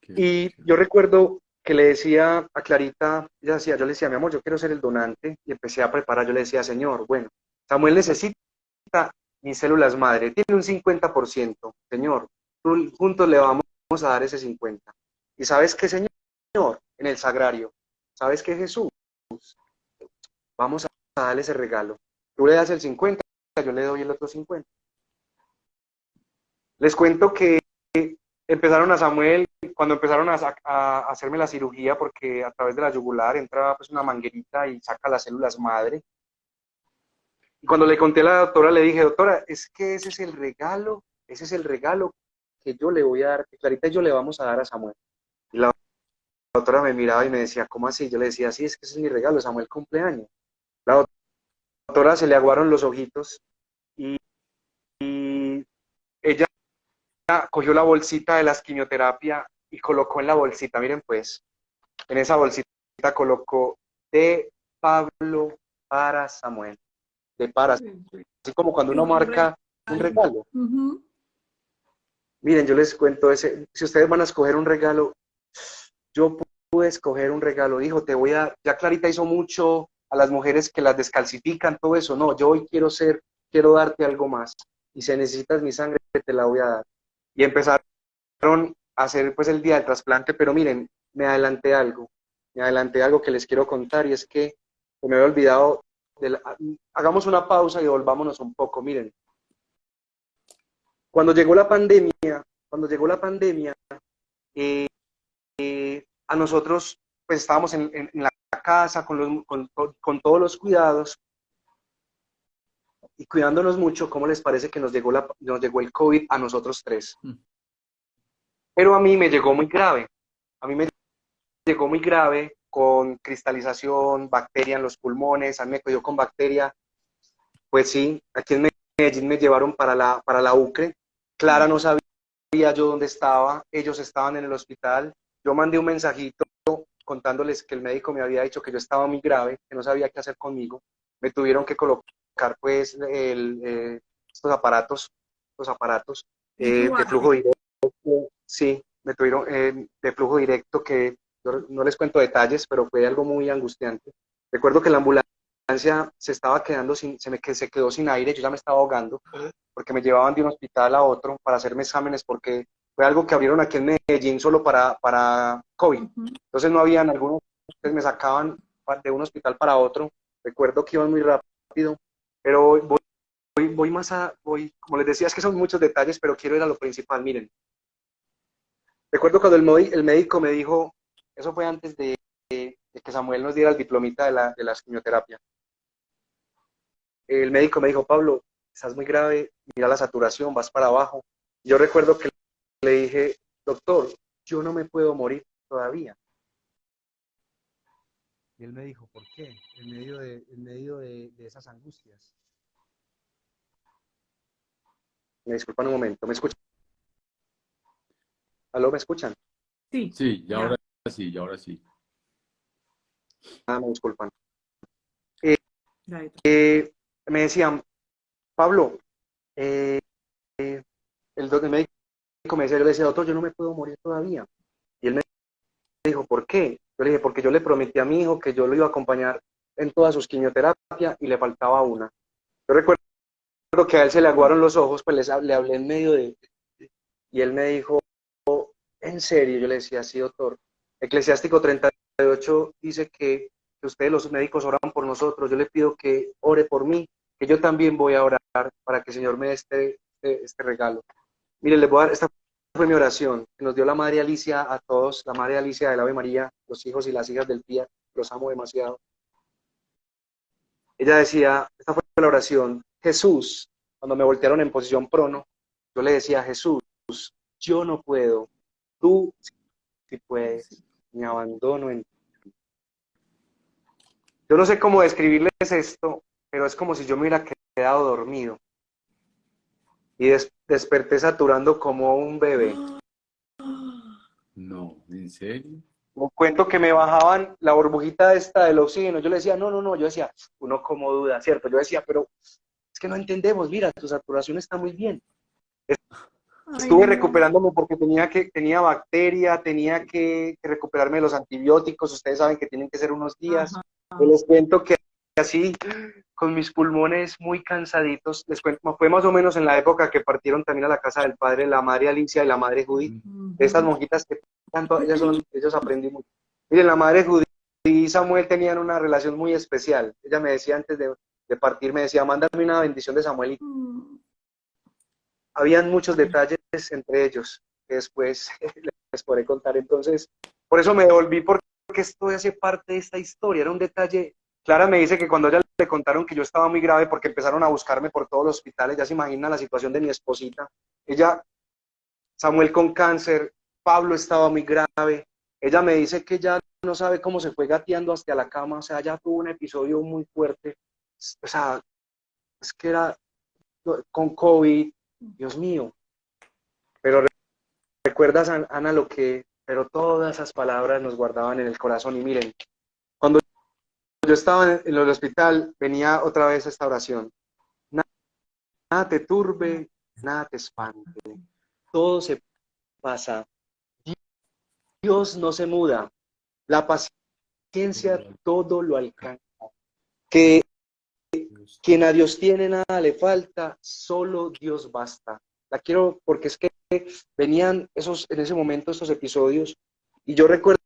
Y yo recuerdo que le decía a Clarita, yo le decía, mi amor, yo quiero ser el donante, y empecé a preparar, yo le decía, Señor, bueno, Samuel necesita mis células madre, tiene un 50%, Señor, juntos le vamos a dar ese 50%. ¿Y sabes qué, Señor? En el sagrario, ¿sabes qué, Jesús? Vamos a darle ese regalo. Tú le das el 50, yo le doy el otro 50. Les cuento que empezaron a Samuel, cuando empezaron a hacerme la cirugía, porque a través de la yugular entra pues una manguerita y saca las células madre. Y cuando le conté a la doctora, le dije, doctora, es que ese es el regalo que yo le voy a dar, que Clarita y yo le vamos a dar a Samuel. Y la doctora me miraba y me decía, ¿cómo así? Yo le decía, sí, es que ese es mi regalo, Samuel cumpleaños. La doctora se le aguaron los ojitos y ella cogió la bolsita de las quimioterapia y colocó en la bolsita, miren pues, en esa bolsita colocó de Pablo para Samuel, de para, así como cuando uno Un marca un regalo. regalo. Miren, yo les cuento si ustedes van a escoger un regalo, yo pude escoger un regalo, dijo, ya Clarita hizo mucho a las mujeres que las descalcifican, todo eso, no, yo hoy quiero darte algo más, y si necesitas mi sangre, te la voy a dar. Y empezaron a hacer pues el día del trasplante, pero miren, me adelanté algo que les quiero contar, y es que me había olvidado, hagamos una pausa y volvámonos un poco, miren. Cuando llegó la pandemia, eh, a nosotros pues estábamos en la casa con todos los cuidados y cuidándonos mucho. ¿Cómo les parece que nos llegó el COVID a nosotros tres? Pero a mí me llegó muy grave. A mí me llegó muy grave con cristalización, bacteria en los pulmones. A mí me cogió con bacteria. Pues sí, aquí en Medellín me llevaron para la UCRE. Clara no sabía yo dónde estaba. Ellos estaban en el hospital. Yo mandé un mensajito contándoles que el médico me había dicho que yo estaba muy grave, que no sabía qué hacer conmigo. Me tuvieron que colocar pues estos aparatos de flujo directo. Sí, me tuvieron de flujo directo que no les cuento detalles, pero fue algo muy angustiante. Recuerdo que la ambulancia se quedó sin aire, yo ya me estaba ahogando, porque me llevaban de un hospital a otro para hacerme exámenes, porque fue algo que abrieron aquí en Medellín solo para COVID. Entonces no habían algunos, entonces me sacaban de un hospital para otro. Recuerdo que iban muy rápido, pero como les decía, es que son muchos detalles, pero quiero ir a lo principal. Miren, recuerdo cuando el médico me dijo, eso fue antes de que Samuel nos diera el diplomita de la quimioterapia. El médico me dijo, Pablo, estás muy grave, mira la saturación, vas para abajo. Yo recuerdo que le dije, doctor, yo no me puedo morir todavía. Y él me dijo, ¿por qué? En medio de esas angustias. Me disculpan un momento, ¿me escuchan? ¿Aló, me escuchan? Sí, Sí, y ahora ya. sí, y ahora sí. Ah, me disculpan. Dale. Me decían, Pablo, eh, el médico me decía, yo le decía, doctor, yo no me puedo morir todavía. Y él me dijo, ¿por qué? Yo le dije, porque yo le prometí a mi hijo que yo lo iba a acompañar en todas sus quimioterapias y le faltaba una. Yo recuerdo que a él se le aguaron los ojos, pues le hablé en medio de... Y él me dijo, ¿en serio? Yo le decía, sí, doctor. Eclesiástico 38 dice que ustedes los médicos oran por nosotros. Yo le pido que ore por mí, que yo también voy a orar para que el Señor me dé este regalo. Mire, les voy a dar, esta fue mi oración, que nos dio la Madre Alicia a todos, la Madre Alicia del Ave María, los hijos y las hijas del Pía, los amo demasiado. Ella decía, esta fue la oración, Jesús, cuando me voltearon en posición prono, yo le decía, Jesús, yo no puedo, tú sí puedes, me abandono en ti. Yo no sé cómo describirles esto, pero es como si yo me hubiera quedado dormido y desperté saturando como un bebé. No, ¿en serio? Un cuento que me bajaban la burbujita esta del oxígeno, yo le decía, no, no, no, yo decía, uno como duda, ¿cierto? Yo decía, pero es que no entendemos, mira, tu saturación está muy bien. Ay, Estuve no. recuperándome porque tenía bacteria, tenía que recuperarme de los antibióticos, ustedes saben que tienen que ser unos días. Ajá. Yo les cuento que así, con mis pulmones muy cansaditos, les cuento, fue más o menos en la época que partieron también a la casa del padre, la madre Alicia y la madre Judith, de estas monjitas que tanto, ellos aprendí mucho. Miren, la madre Judith y Samuel tenían una relación muy especial. Ella me decía antes de partir, me decía, mándame una bendición de Samuel. Mm. Habían muchos detalles entre ellos que después les podré contar. Entonces, por eso me devolví, porque esto hace parte de esta historia. Era un detalle. Clara me dice que cuando ella le contaron que yo estaba muy grave porque empezaron a buscarme por todos los hospitales, ya se imagina la situación de mi esposita. Ella, Samuel con cáncer, Pablo estaba muy grave. Ella me dice que ya no sabe cómo se fue gateando hasta la cama, o sea, ya tuvo un episodio muy fuerte. O sea, es que era con COVID, Dios mío. Pero recuerdas, Ana, pero todas esas palabras nos guardaban en el corazón. Y miren, cuando yo estaba en el hospital, venía otra vez esta oración. Nada te turbe, nada te espante. Todo se pasa. Dios no se muda. La paciencia todo lo alcanza. Que quien a Dios tiene nada le falta, solo Dios basta. La quiero porque es que venían en ese momento esos episodios y yo recuerdo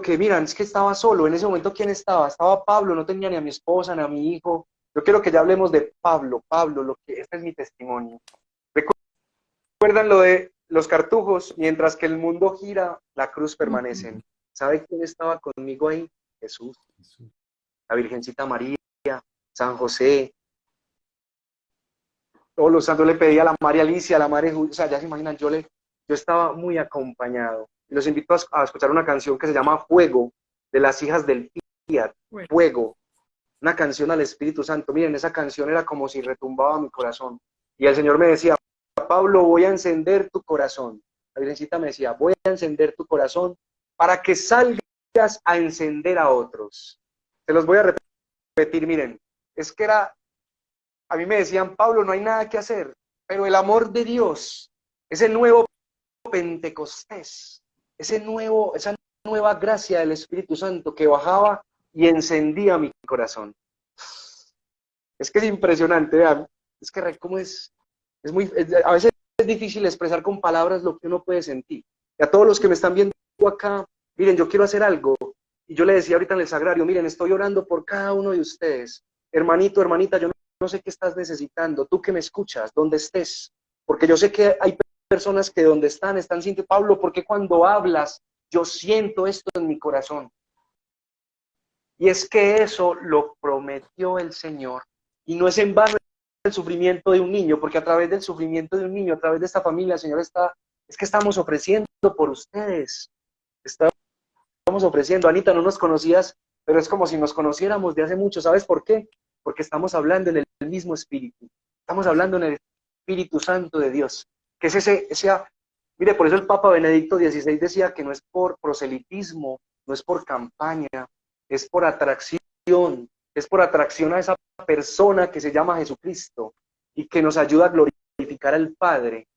que, miran, es que estaba solo, en ese momento, ¿quién estaba? Estaba Pablo, no tenía ni a mi esposa, ni a mi hijo. Yo quiero que ya hablemos de Pablo, este es mi testimonio. ¿Recuerdan lo de los cartujos? Mientras que el mundo gira, la cruz permanece. ¿Sabe quién estaba conmigo ahí? Jesús, la Virgencita María, San José, todos los santos. Le pedí a la María Alicia, a la Madre Judith, o sea, ya se imaginan, yo estaba muy acompañado. Y los invito a escuchar una canción que se llama Fuego, de las hijas del Fiat, Bueno. Fuego, una canción al Espíritu Santo. Miren, esa canción era como si retumbaba mi corazón. Y el Señor me decía, Pablo, voy a encender tu corazón. La Virgencita me decía, voy a encender tu corazón para que salgas a encender a otros. Se los voy a repetir, miren, es que a mí me decían, Pablo, no hay nada que hacer, pero el amor de Dios, ese nuevo Pentecostés, esa nueva gracia del Espíritu Santo que bajaba y encendía mi corazón. Es que es impresionante, vean, es que cómo a veces es difícil expresar con palabras lo que uno puede sentir. Y a todos los que me están viendo acá, miren, yo quiero hacer algo, y yo le decía ahorita en el sagrario, miren, estoy orando por cada uno de ustedes. Hermanito, hermanita, yo no sé qué estás necesitando, tú que me escuchas, donde estés, porque yo sé que hay personas que donde están sintiendo, Pablo, porque cuando hablas, yo siento esto en mi corazón. Y es que eso lo prometió el Señor, y no es en vano el sufrimiento de un niño, porque a través del sufrimiento de un niño, a través de esta familia, el Señor es que estamos ofreciendo por ustedes, estamos ofreciendo. Anita, no nos conocías, pero es como si nos conociéramos de hace mucho. ¿Sabes por qué? Porque estamos hablando en el mismo espíritu. Estamos hablando en el Espíritu Santo de Dios, que es mire, por eso el Papa Benedicto XVI decía que no es por proselitismo, no es por campaña, es por atracción, es por atracción a esa persona que se llama Jesucristo y que nos ayuda a glorificar al Padre.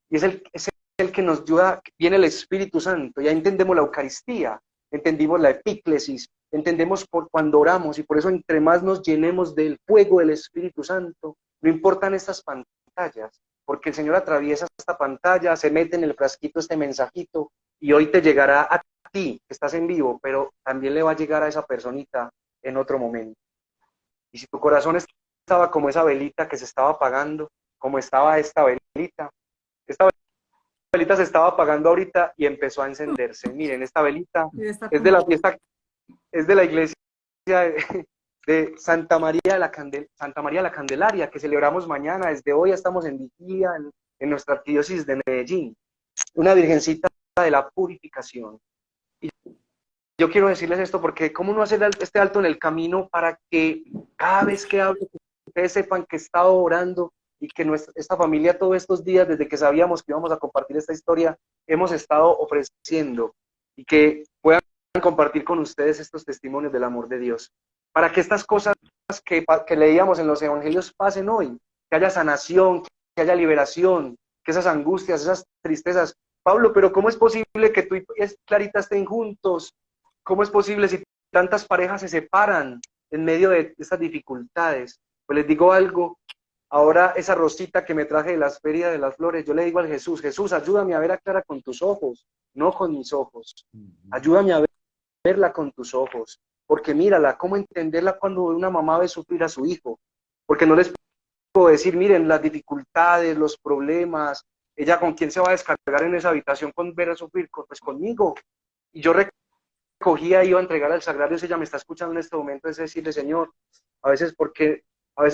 Y es el que nos ayuda, viene el Espíritu Santo, ya entendemos la Eucaristía, entendimos la epíclesis, entendemos por cuando oramos, y por eso entre más nos llenemos del fuego del Espíritu Santo, no importan estas pantallas, porque el Señor atraviesa esta pantalla, se mete en el frasquito este mensajito, y hoy te llegará a ti, que estás en vivo, pero también le va a llegar a esa personita en otro momento. Y si tu corazón estaba como esa velita que se estaba apagando, como estaba esta velita se estaba apagando ahorita y empezó a encenderse. Miren, esta velita es de la fiesta, es de la iglesia de Santa María de la Candelaria, que celebramos mañana. Desde hoy estamos en vigilia en nuestra arquidiócesis de Medellín. Una virgencita de la purificación. Y yo quiero decirles esto porque ¿cómo no hacer este alto en el camino para que cada vez que hable, ustedes sepan que he estado orando y que esta familia todos estos días, desde que sabíamos que íbamos a compartir esta historia, hemos estado ofreciendo y que puedan compartir con ustedes estos testimonios del amor de Dios, para que estas cosas que leíamos en los evangelios pasen hoy, que haya sanación, que haya liberación, que esas angustias, esas tristezas. Pablo, pero ¿cómo es posible que tú y Clarita estén juntos? ¿Cómo es posible si tantas parejas se separan en medio de estas dificultades? Pues les digo algo. Ahora esa rosita que me traje de las ferias de las flores, yo le digo al Jesús, Jesús, ayúdame a ver a Clara con tus ojos, no con mis ojos. Ayúdame a verla con tus ojos, porque mírala, cómo entenderla cuando una mamá ve sufrir a su hijo, porque no les puedo decir, miren, las dificultades, los problemas, ella con quién se va a descargar en esa habitación con ver a sufrir, pues conmigo. Y yo recogía, iba a entregar al sagrario, si ella me está escuchando en este momento, es decirle, Señor, a veces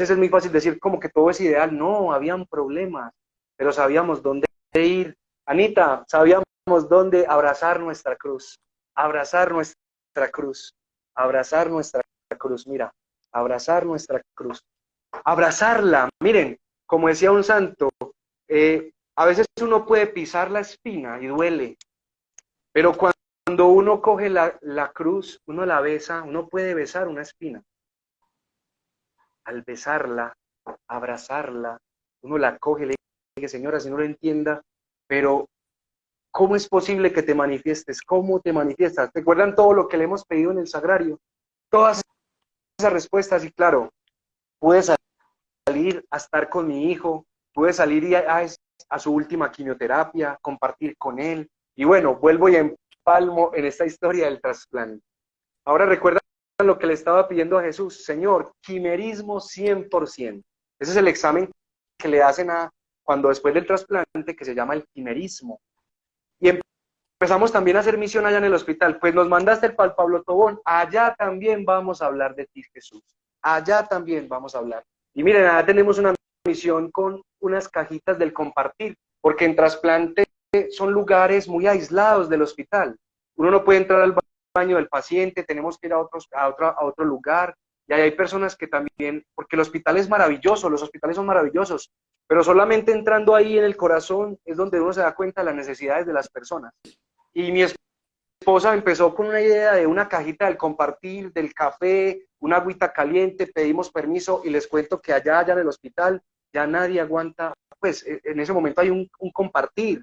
es muy fácil decir como que todo es ideal. No, habían problemas, pero sabíamos dónde ir. Anita, sabíamos dónde abrazar nuestra cruz, abrazar nuestra cruz, abrazar nuestra cruz, mira, abrazar nuestra cruz, abrazarla. Miren, como decía un santo, a veces uno puede pisar la espina y duele, pero cuando uno coge la cruz, uno la besa, uno puede besar una espina. Al besarla, abrazarla, uno la coge, le dice, Señora, si no lo entienda, pero ¿cómo es posible que te manifiestes? ¿Cómo te manifiestas? ¿Recuerdan todo lo que le hemos pedido en el sagrario? Todas esas respuestas, y claro, pude salir a estar con mi hijo, pude salir a su última quimioterapia, compartir con él, y bueno, vuelvo y empalmo en esta historia del trasplante. Ahora recuerda lo que le estaba pidiendo a Jesús, Señor, quimerismo 100%. Ese es el examen que le hacen cuando después del trasplante, que se llama el quimerismo. Y empezamos también a hacer misión allá en el hospital. Pues nos mandaste el Pablo Tobón, allá también vamos a hablar de ti, Jesús. Allá también vamos a hablar. Y miren, allá tenemos una misión con unas cajitas del compartir, porque en trasplante son lugares muy aislados del hospital. Uno no puede entrar al baño del paciente, tenemos que ir a otro lugar, y ahí hay personas que también, porque el hospital es maravilloso, los hospitales son maravillosos, pero solamente entrando ahí en el corazón es donde uno se da cuenta de las necesidades de las personas. Y mi esposa empezó con una idea de una cajita del compartir, del café, una agüita caliente, pedimos permiso, y les cuento que allá en el hospital ya nadie aguanta, pues en ese momento hay un compartir,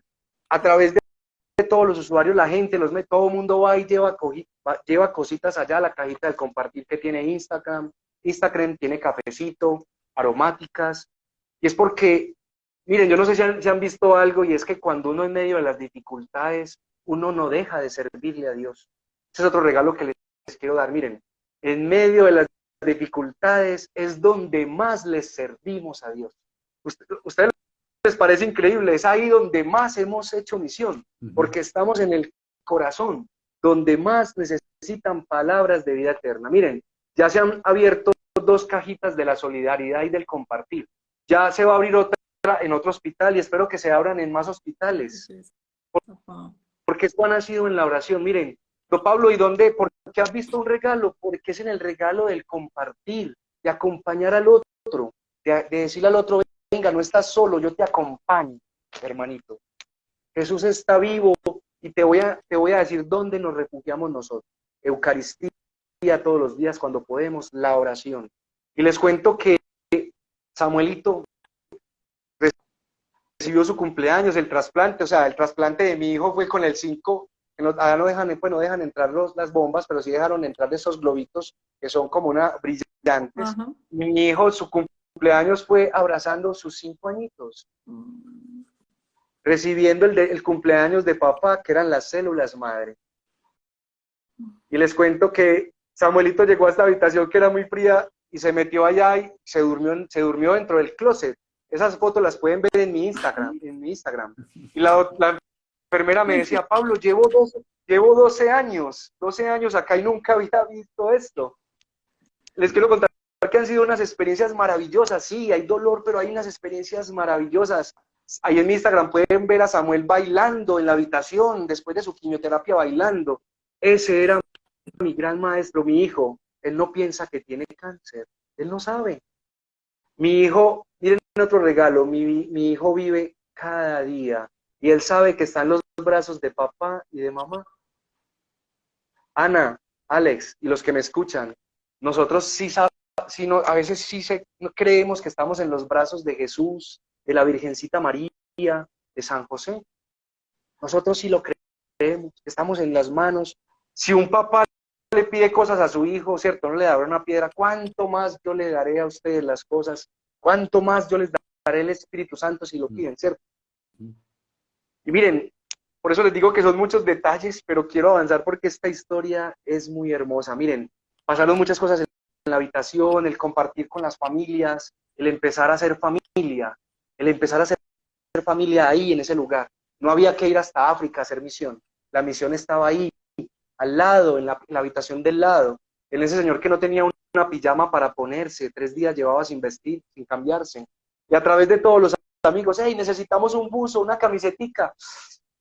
a través de todos los usuarios, la gente, todo el mundo va y lleva cositas allá a la cajita del compartir que tiene Instagram tiene cafecito, aromáticas, y es porque, miren, yo no sé si han visto algo, y es que cuando uno en medio de las dificultades, uno no deja de servirle a Dios. Ese es otro regalo que les quiero dar, miren, en medio de las dificultades es donde más les servimos a Dios. Ustedes les parece increíble, es ahí donde más hemos hecho misión, porque estamos en el corazón, donde más necesitan palabras de vida eterna. Miren, ya se han abierto 2 cajitas de la solidaridad y del compartir. Ya se va a abrir otra en otro hospital, y espero que se abran en más hospitales. Porque esto ha nacido en la oración. Miren, don Pablo, ¿y dónde? Porque has visto un regalo, porque es en el regalo del compartir, de acompañar al otro, de decirle al otro, venga, no estás solo, yo te acompaño, hermanito. Jesús está vivo y te voy a decir dónde nos refugiamos nosotros. Eucaristía todos los días cuando podemos, la oración. Y les cuento que Samuelito recibió su cumpleaños, el trasplante, o sea, el trasplante de mi hijo fue con el 5, allá no dejan, pues no dejan entrar las bombas, pero sí dejaron entrar de esos globitos que son como una brillantes. Ajá. Mi hijo, su cumpleaños fue abrazando sus 5 añitos, recibiendo el cumpleaños de papá, que eran las células madre. Y les cuento que Samuelito llegó a esta habitación que era muy fría y se metió allá y se durmió dentro del closet. Esas fotos las pueden ver en mi Instagram. Y la enfermera me decía, Pablo, llevo 12 años acá y nunca había visto esto. Les quiero contar que han sido unas experiencias maravillosas. Sí, hay dolor, pero hay unas experiencias maravillosas. Ahí en mi Instagram pueden ver a Samuel bailando en la habitación, después de su quimioterapia bailando. Ese era mi gran maestro, mi hijo. Él no piensa que tiene cáncer, él no sabe. Mi hijo, miren otro regalo, mi hijo vive cada día y él sabe que está en los brazos de papá y de mamá. Ana, Alex y los que me escuchan, nosotros sí sabemos, a veces no creemos que estamos en los brazos de Jesús, de la Virgencita María, de San José. Nosotros sí lo creemos, estamos en las manos. Si un papá le pide cosas a su hijo, ¿cierto? No le dará una piedra. ¿Cuánto más yo le daré a ustedes las cosas? ¿Cuánto más yo les daré el Espíritu Santo si lo piden, ¿cierto? Y miren, por eso les digo que son muchos detalles, pero quiero avanzar porque esta historia es muy hermosa. Miren, pasaron muchas cosas en la habitación, el compartir con las familias, el empezar a hacer familia, ahí en ese lugar. No había que ir hasta África a hacer misión. La misión estaba ahí, al lado, en la habitación del lado, en ese señor que no tenía una pijama para ponerse, 3 días llevaba sin vestir, sin cambiarse, y a través de todos los amigos, hey, necesitamos un buzo, una camisetica.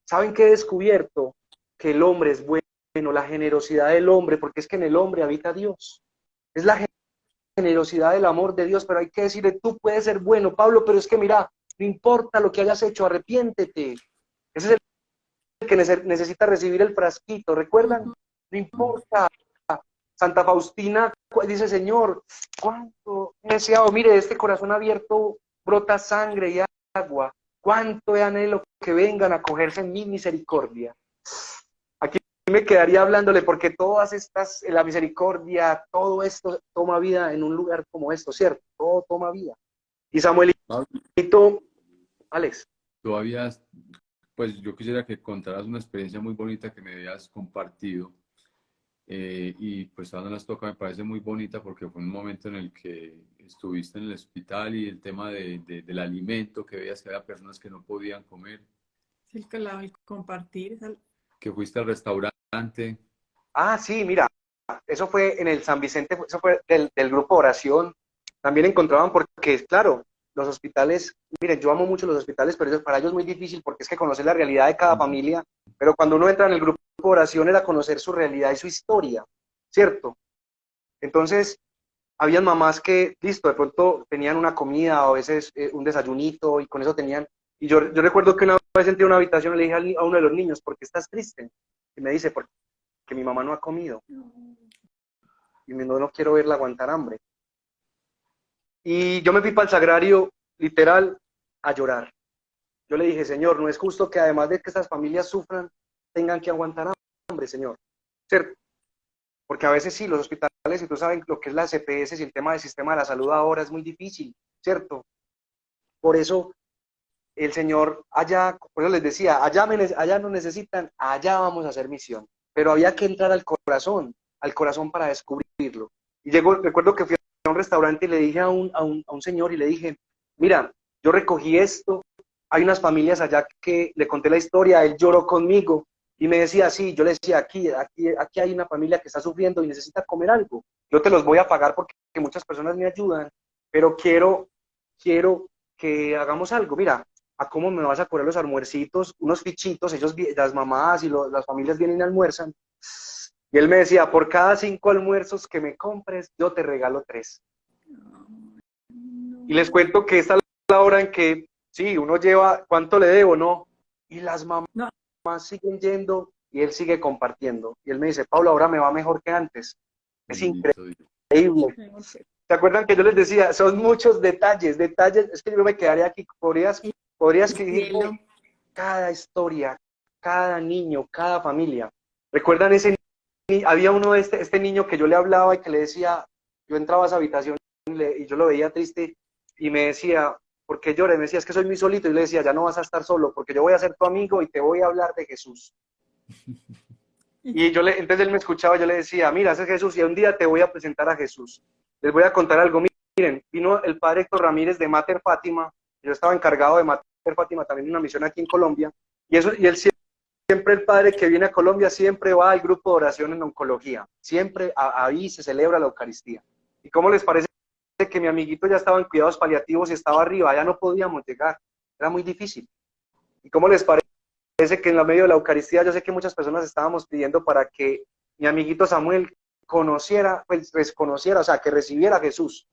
¿Saben qué he descubierto? Que el hombre es bueno, la generosidad del hombre, porque es que en el hombre habita Dios, es la generosidad del amor de Dios, pero hay que decirle, tú puedes ser bueno, Pablo, pero es que mira, no importa lo que hayas hecho, arrepiéntete. Ese es el que necesita recibir el frasquito, ¿recuerdan? No importa. Santa Faustina dice, Señor, cuánto he deseado, mire, de este corazón abierto brota sangre y agua, cuánto he anhelo que vengan a acogerse en mi misericordia. Aquí me quedaría hablándole porque todas estas, la misericordia, todo esto toma vida en un lugar como esto, ¿cierto? Todo toma vida. Y Samuelito, Alex. Todavía, pues yo quisiera que contaras una experiencia muy bonita que me habías compartido. Y pues ahora las toca, me parece muy bonita porque fue un momento en el que estuviste en el hospital y el tema del alimento, que veías que había personas que no podían comer. El compartir. Que fuiste al restaurante. Ah, sí, mira, eso fue en el San Vicente, eso fue del grupo oración. También encontraban porque, claro, los hospitales, miren, yo amo mucho los hospitales, pero para ellos es muy difícil porque es que conocer la realidad de cada familia, pero cuando uno entra en el grupo de oración era conocer su realidad y su historia, ¿cierto? Entonces, habían mamás que, listo, de pronto tenían una comida o a veces un desayunito y con eso tenían, y yo recuerdo que una vez entré a una habitación y le dije a uno de los niños, ¿por qué estás triste? Y me dice, porque mi mamá no ha comido y no quiero verla aguantar hambre. Y yo me fui para el sagrario, literal, a llorar. Yo le dije, Señor, no es justo que además de que estas familias sufran, tengan que aguantar hambre, Señor. ¿Cierto? Porque a veces sí, los hospitales, y tú sabes lo que es la CPS y el tema del sistema de la salud ahora es muy difícil, ¿cierto? Por eso el Señor allá, por eso les decía, allá nos necesitan, allá vamos a hacer misión. Pero había que entrar al corazón para descubrirlo. Y recuerdo que fui a un restaurante y le dije a un señor y le dije, mira, yo recogí esto, hay unas familias allá que le conté la historia, él lloró conmigo y me decía, sí, yo le decía, aquí hay una familia que está sufriendo y necesita comer algo, yo te los voy a pagar porque muchas personas me ayudan, pero quiero que hagamos algo, mira, ¿a cómo me vas a cobrar los almuercitos? Unos fichitos, las mamás y las familias vienen y almuerzan. Y él me decía, por cada 5 almuerzos que me compres, yo te regalo 3. Y les cuento que esta es la hora en que, sí, uno lleva, ¿cuánto le debo, no? Y las mamás No. siguen yendo y él sigue compartiendo. Y él me dice, Pablo, ahora me va mejor que antes. Es Bendito Dios. increíble. ¿Se acuerdan que yo les decía? Son muchos detalles, es que yo me quedaría aquí, podría escribir Cielo. cada historia, cada niño, cada familia. ¿Recuerdan ese niño? Había uno de este niño que yo le hablaba y que le decía, yo entraba a esa habitación y yo lo veía triste y me decía, ¿por qué lloras? Me decía, es que soy muy solito. Y le decía, ya no vas a estar solo, porque yo voy a ser tu amigo y te voy a hablar de Jesús. Y entonces él me escuchaba, yo le decía, mira, ese es Jesús y un día te voy a presentar a Jesús. Les voy a contar algo. Miren, vino el padre Héctor Ramírez de Mater Fátima, yo estaba encargado de Mater Fátima, también una misión aquí en Colombia, y él siempre el padre que viene a Colombia siempre va al grupo de oración en oncología, siempre ahí se celebra la Eucaristía. ¿Y cómo les parece que mi amiguito ya estaba en cuidados paliativos y estaba arriba, ya no podíamos llegar, era muy difícil? ¿Y cómo les parece que en la medio de la Eucaristía yo sé que muchas personas estábamos pidiendo para que mi amiguito Samuel conociera, o sea, que recibiera a Jesús?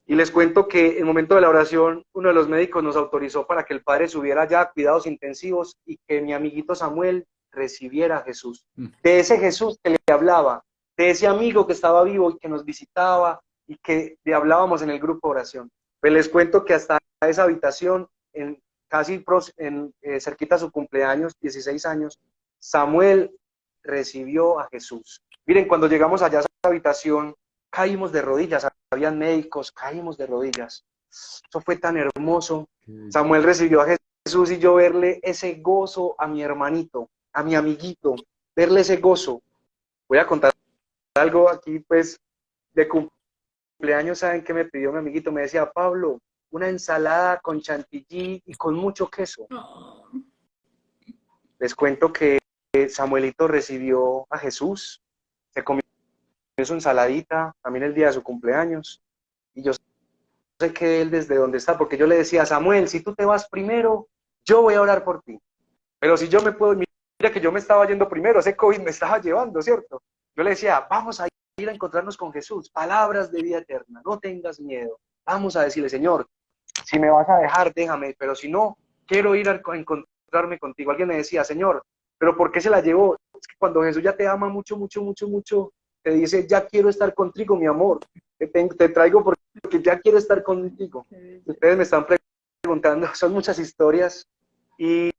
Y les cuento que en el momento de la oración, uno de los médicos nos autorizó para que el padre subiera ya a cuidados intensivos y que mi amiguito Samuel recibiera a Jesús. De ese Jesús que le hablaba, de ese amigo que estaba vivo y que nos visitaba y que le hablábamos en el grupo de oración. Pues les cuento que hasta esa habitación, cerquita a su cumpleaños, 16 años, Samuel recibió a Jesús. Miren, cuando llegamos allá a esa habitación, caímos de rodillas, habían médicos, caímos de rodillas. Eso fue tan hermoso. Samuel recibió a Jesús y yo verle ese gozo a mi hermanito, a mi amiguito, verle ese gozo. Voy a contar algo aquí, pues, de cumpleaños. ¿Saben qué me pidió mi amiguito? Me decía, Pablo, una ensalada con chantilly y con mucho queso. Oh. Les cuento que Samuelito recibió a Jesús, se comió su ensaladita, también el día de su cumpleaños, y yo sé que él desde donde está, porque yo le decía, Samuel, si tú te vas primero, yo voy a orar por ti, pero si yo me puedo, mira que yo me estaba yendo primero, ese COVID me estaba llevando, ¿cierto? Yo le decía, vamos a ir a encontrarnos con Jesús, palabras de vida eterna, no tengas miedo, vamos a decirle, Señor, si me vas a dejar, déjame, pero si no, quiero ir a encontrarme contigo. Alguien me decía, Señor, pero ¿por qué se la llevó? Es que cuando Jesús ya te ama mucho, mucho, mucho, mucho, te dice, ya quiero estar contigo, mi amor, te traigo porque ya quiero estar contigo. Ustedes me están preguntando, son muchas historias, y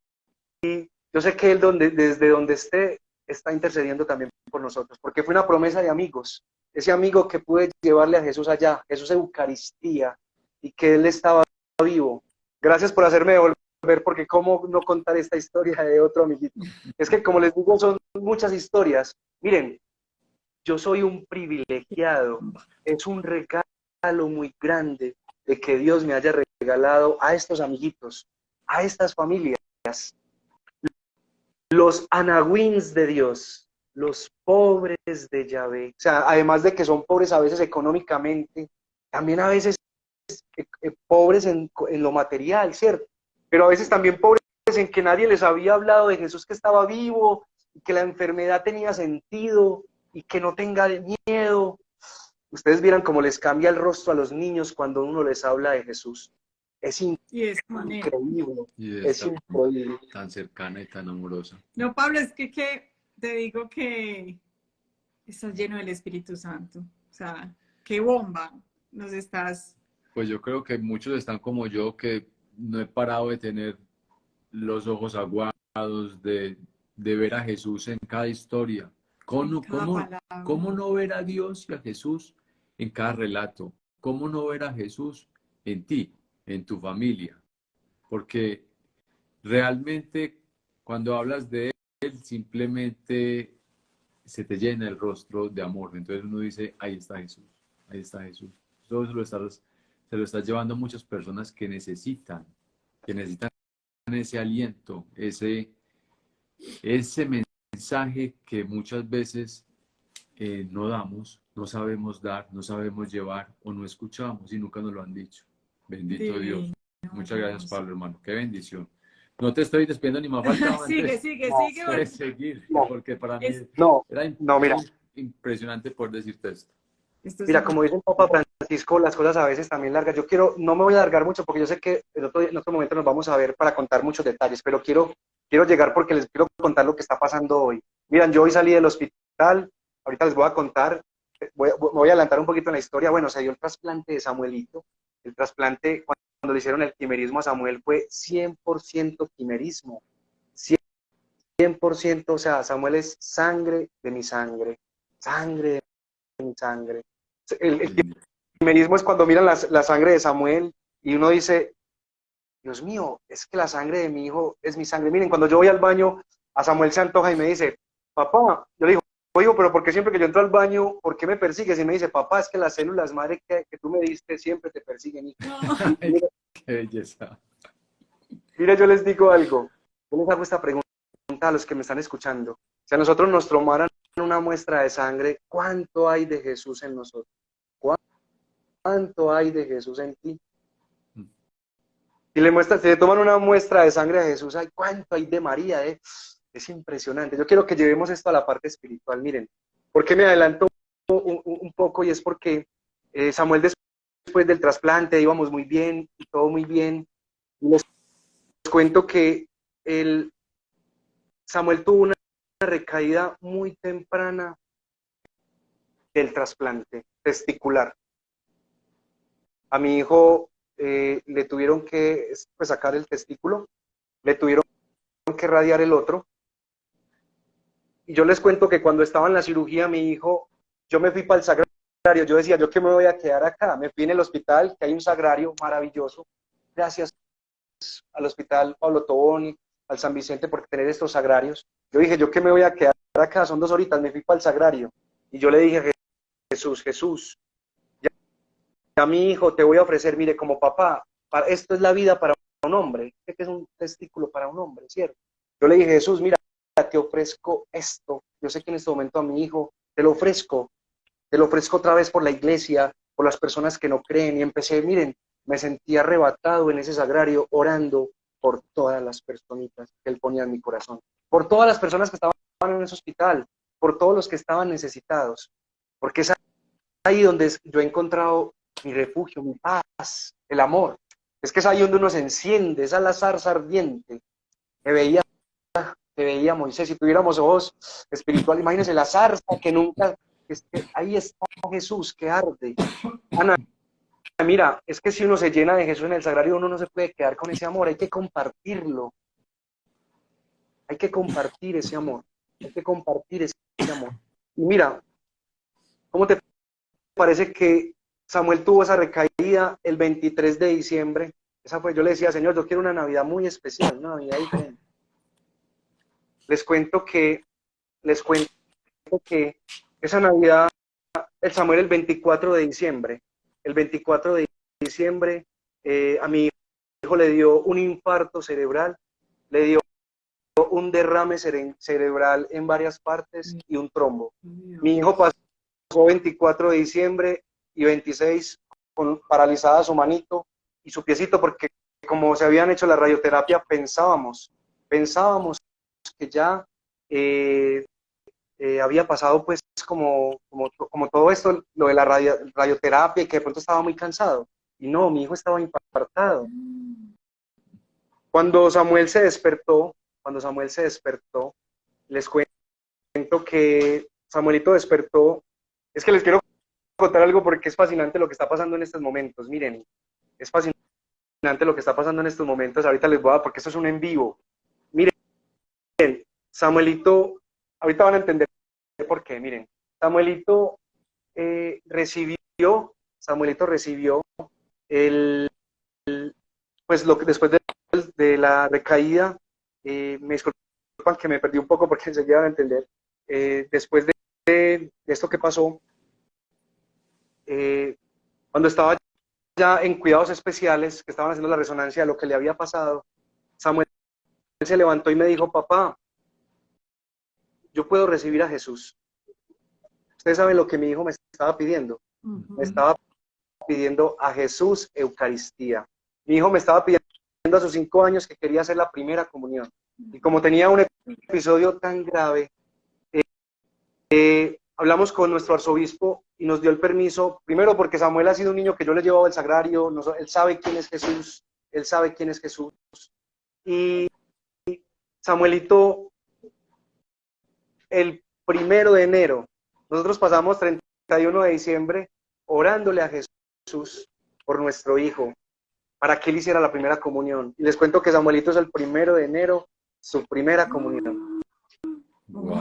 yo sé que Él desde donde esté, está intercediendo también por nosotros, porque fue una promesa de amigos, ese amigo que pude llevarle a Jesús allá, Jesús Eucaristía, y que Él estaba vivo. Gracias por hacerme devolver, porque cómo no contar esta historia de otro amiguito. Es que, como les digo, son muchas historias. Miren, yo soy un privilegiado, es un regalo muy grande de que Dios me haya regalado a estos amiguitos, a estas familias, los anahuins de Dios, los pobres de Yahvé. O sea, además de que son pobres a veces económicamente, también a veces pobres en lo material, ¿cierto? Pero a veces también pobres en que nadie les había hablado de Jesús que estaba vivo, y que la enfermedad tenía sentido, y que no tenga miedo. Ustedes vieran cómo les cambia el rostro a los niños cuando uno les habla de Jesús. Es increíble. Y es increíble. Tan cercana y tan amorosa. No, Pablo, es que te digo que estás lleno del Espíritu Santo. O sea, qué bomba nos estás... Pues yo creo que muchos están como yo, que no he parado de tener los ojos aguados, de ver a Jesús en cada historia. ¿Cómo no ver a Dios y a Jesús en cada relato? ¿Cómo no ver a Jesús en ti, en tu familia? Porque realmente cuando hablas de Él, simplemente se te llena el rostro de amor. Entonces uno dice, ahí está Jesús, ahí está Jesús. Todo eso se lo está llevando a muchas personas que necesitan ese aliento, ese mensaje que muchas veces no damos, no sabemos dar, no sabemos llevar o no escuchamos y nunca nos lo han dicho. Bendito Dios. Muchas gracias, Pablo, hermano. Qué bendición. No te estoy despidiendo ni más falta. sigue. Puedes seguir, porque para mí era mira, impresionante poder decirte esto. Mira, como dice el Papa Francisco, las cosas a veces también largas. No me voy a alargar mucho porque yo sé que en otro momento nos vamos a ver para contar muchos detalles, pero quiero llegar porque les quiero contar lo que está pasando hoy. Miren, yo hoy salí del hospital, ahorita les voy a contar, me voy a adelantar un poquito en la historia. Bueno, se dio el trasplante de Samuelito. El trasplante, cuando le hicieron el quimerismo a Samuel, fue 100% quimerismo. 100%, o sea, Samuel es sangre de mi sangre, sangre de mi sangre. El quimerismo es cuando miran la sangre de Samuel y uno dice, Dios mío, es que la sangre de mi hijo es mi sangre. Miren, cuando yo voy al baño, a Samuel se antoja y me dice, papá, yo le digo, oigo, pero ¿por qué siempre que yo entro al baño, por qué me persigues? Y me dice, papá, es que las células madre que tú me diste siempre te persiguen, hijo. Mira, qué belleza. mira, yo les digo algo, yo les hago esta pregunta a los que me están escuchando. Si a nosotros nos tomaran una muestra de sangre, ¿cuánto hay de Jesús en nosotros? ¿Cuánto hay de Jesús en ti? Si le toman una muestra de sangre a Jesús, ay, ¿cuánto hay de María? Es impresionante. Yo quiero que llevemos esto a la parte espiritual. Miren, ¿por qué me adelanto un poco? Y es porque Samuel, después del trasplante, íbamos muy bien, y todo muy bien. Y les cuento que Samuel tuvo una recaída muy temprana del trasplante testicular. A mi hijo le tuvieron que sacar el testículo, le tuvieron que radiar el otro. Y yo les cuento que cuando estaba en la cirugía, mi hijo, yo me fui para el sagrario. Yo decía, ¿yo qué me voy a quedar acá? Me fui en el hospital, que hay un sagrario maravilloso. Gracias al hospital Pablo Tobón, al San Vicente por tener estos sagrarios. Yo dije, ¿yo qué me voy a quedar acá? Son 2 horitas, me fui para el sagrario. Y yo le dije, Jesús, a mi hijo te voy a ofrecer, mire, como papá, esto es la vida para un hombre, sé que es un testículo para un hombre, ¿cierto? Yo le dije, Jesús, mira, te ofrezco esto, yo sé que en este momento a mi hijo te lo ofrezco otra vez por la iglesia, por las personas que no creen, y empecé, miren, me sentí arrebatado en ese sagrario, orando por todas las personitas que él ponía en mi corazón, por todas las personas que estaban en ese hospital, por todos los que estaban necesitados, porque es ahí donde yo he encontrado mi refugio, mi paz, el amor. Es que es ahí donde uno se enciende, esa es la zarza ardiente que veía Moisés. Si tuviéramos ojos espirituales, imagínense la zarza que nunca, ahí está Jesús que arde. Ana, mira, es que si uno se llena de Jesús en el sagrario, uno no se puede quedar con ese amor, hay que compartirlo. Hay que compartir ese amor, hay que compartir ese amor. Y mira, ¿cómo te parece que Samuel tuvo esa recaída el 23 de diciembre? Esa fue, yo le decía, Señor, yo quiero una Navidad muy especial, una Navidad diferente. Les cuento que esa Navidad, el Samuel el 24 de diciembre, a mi hijo le dio un infarto cerebral, le dio un derrame cerebral en varias partes y un trombo. Mi hijo pasó 24 de diciembre y 26 con paralizada su manito y su piecito, porque como se habían hecho la radioterapia, pensábamos que ya había pasado pues como todo esto, lo de la radioterapia, y que de pronto estaba muy cansado. Y no, mi hijo estaba infartado. Cuando Samuel se despertó, les cuento que Samuelito despertó. Es que les quiero contar algo porque es fascinante lo que está pasando en estos momentos. Miren, es fascinante lo que está pasando en estos momentos. Ahorita les voy a dar, porque esto es un en vivo. Miren, Samuelito, ahorita van a entender por qué. Miren, Samuelito recibió pues después de la recaída, me disculpan que me perdí un poco porque enseguida van a entender. Después de esto que pasó, cuando estaba ya en cuidados especiales, que estaban haciendo la resonancia de lo que le había pasado, Samuel se levantó y me dijo, papá, yo puedo recibir a Jesús. Ustedes saben lo que mi hijo me estaba pidiendo. Me estaba pidiendo a Jesús Eucaristía. Mi hijo me estaba pidiendo a sus 5 años que quería hacer la primera comunión. Y como tenía un episodio tan grave, hablamos con nuestro arzobispo y nos dio el permiso, primero porque Samuel ha sido un niño que yo le llevaba al sagrario, él sabe quién es Jesús, él sabe quién es Jesús. Y Samuelito, el 1 de enero, nosotros pasamos 31 de diciembre orándole a Jesús por nuestro hijo, para que él hiciera la primera comunión. Y les cuento que Samuelito es el 1 de enero, su primera comunión. Wow.